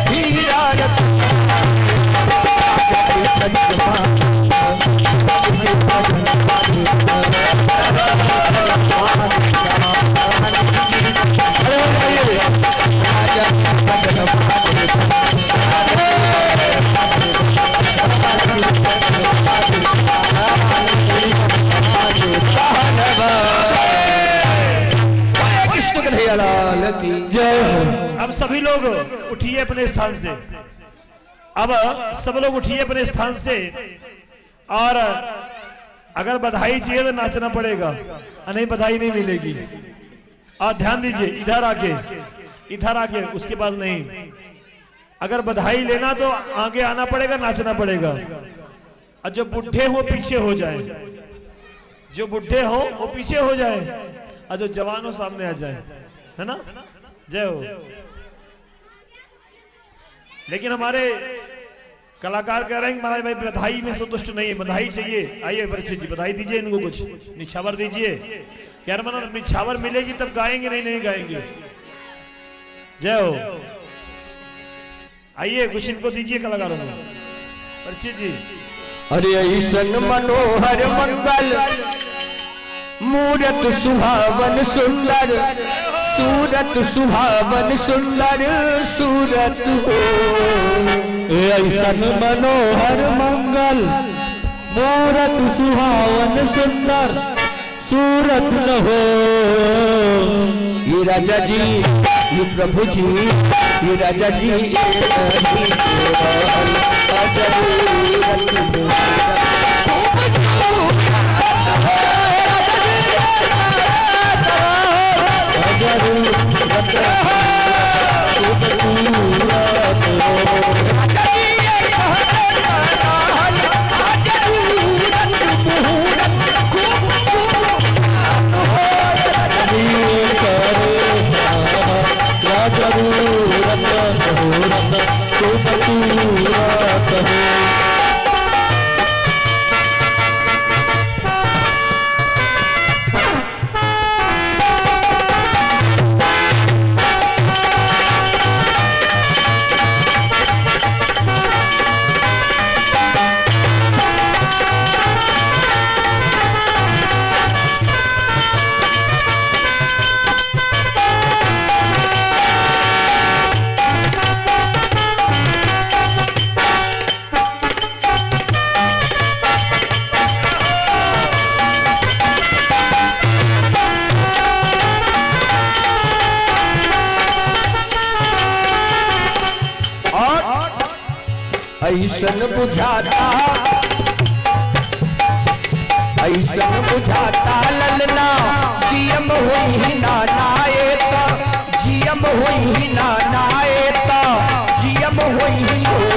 S2: हीरा
S1: अब सभी लोग उठिए अपने स्थान से, अब सब लोग उठिए अपने स्थान से, और अगर बधाई चाहिए तो नाचना पड़ेगा, नहीं बधाई नहीं मिलेगी। और ध्यान दीजिए, इधर आके उसके पास नहीं, अगर बधाई लेना तो आगे आना पड़ेगा, नाचना पड़ेगा। और जो बुढ़े हो पीछे हो जाए, जो बुढ़े हो वो पीछे हो जाए, और जो जवान हो सामने आ जाए, है ना। जय हो। लेकिन हमारे कलाकार कह रहे हैं महाराज भाई बधाई में संतुष्ट नहीं है, बधाई चाहिए। आइए परिचित जी बधाई दीजिए इनको, कुछ निछावर दीजिए। यार मना निछावर मिलेगी तब गाएंगे, नहीं गाएंगे। जय हो। आइए कुछ इनको दीजिए कलाकारों को, परिचित जी।
S2: अरे ऐसन मनोहर मंगल मूरत सुहावन सुंदर, सूरत सुहावन सुंदर सूरत हो।
S3: ऐसन मनोहर मंगल मूरत सुहावन सुंदर सूरत न हो।
S2: ये राजा जी, ये प्रभु जी, ये राजा जी ऐसन बुझाता ललना जियम होई ना नायता, जियम होई ना नायता, जियम होई हो।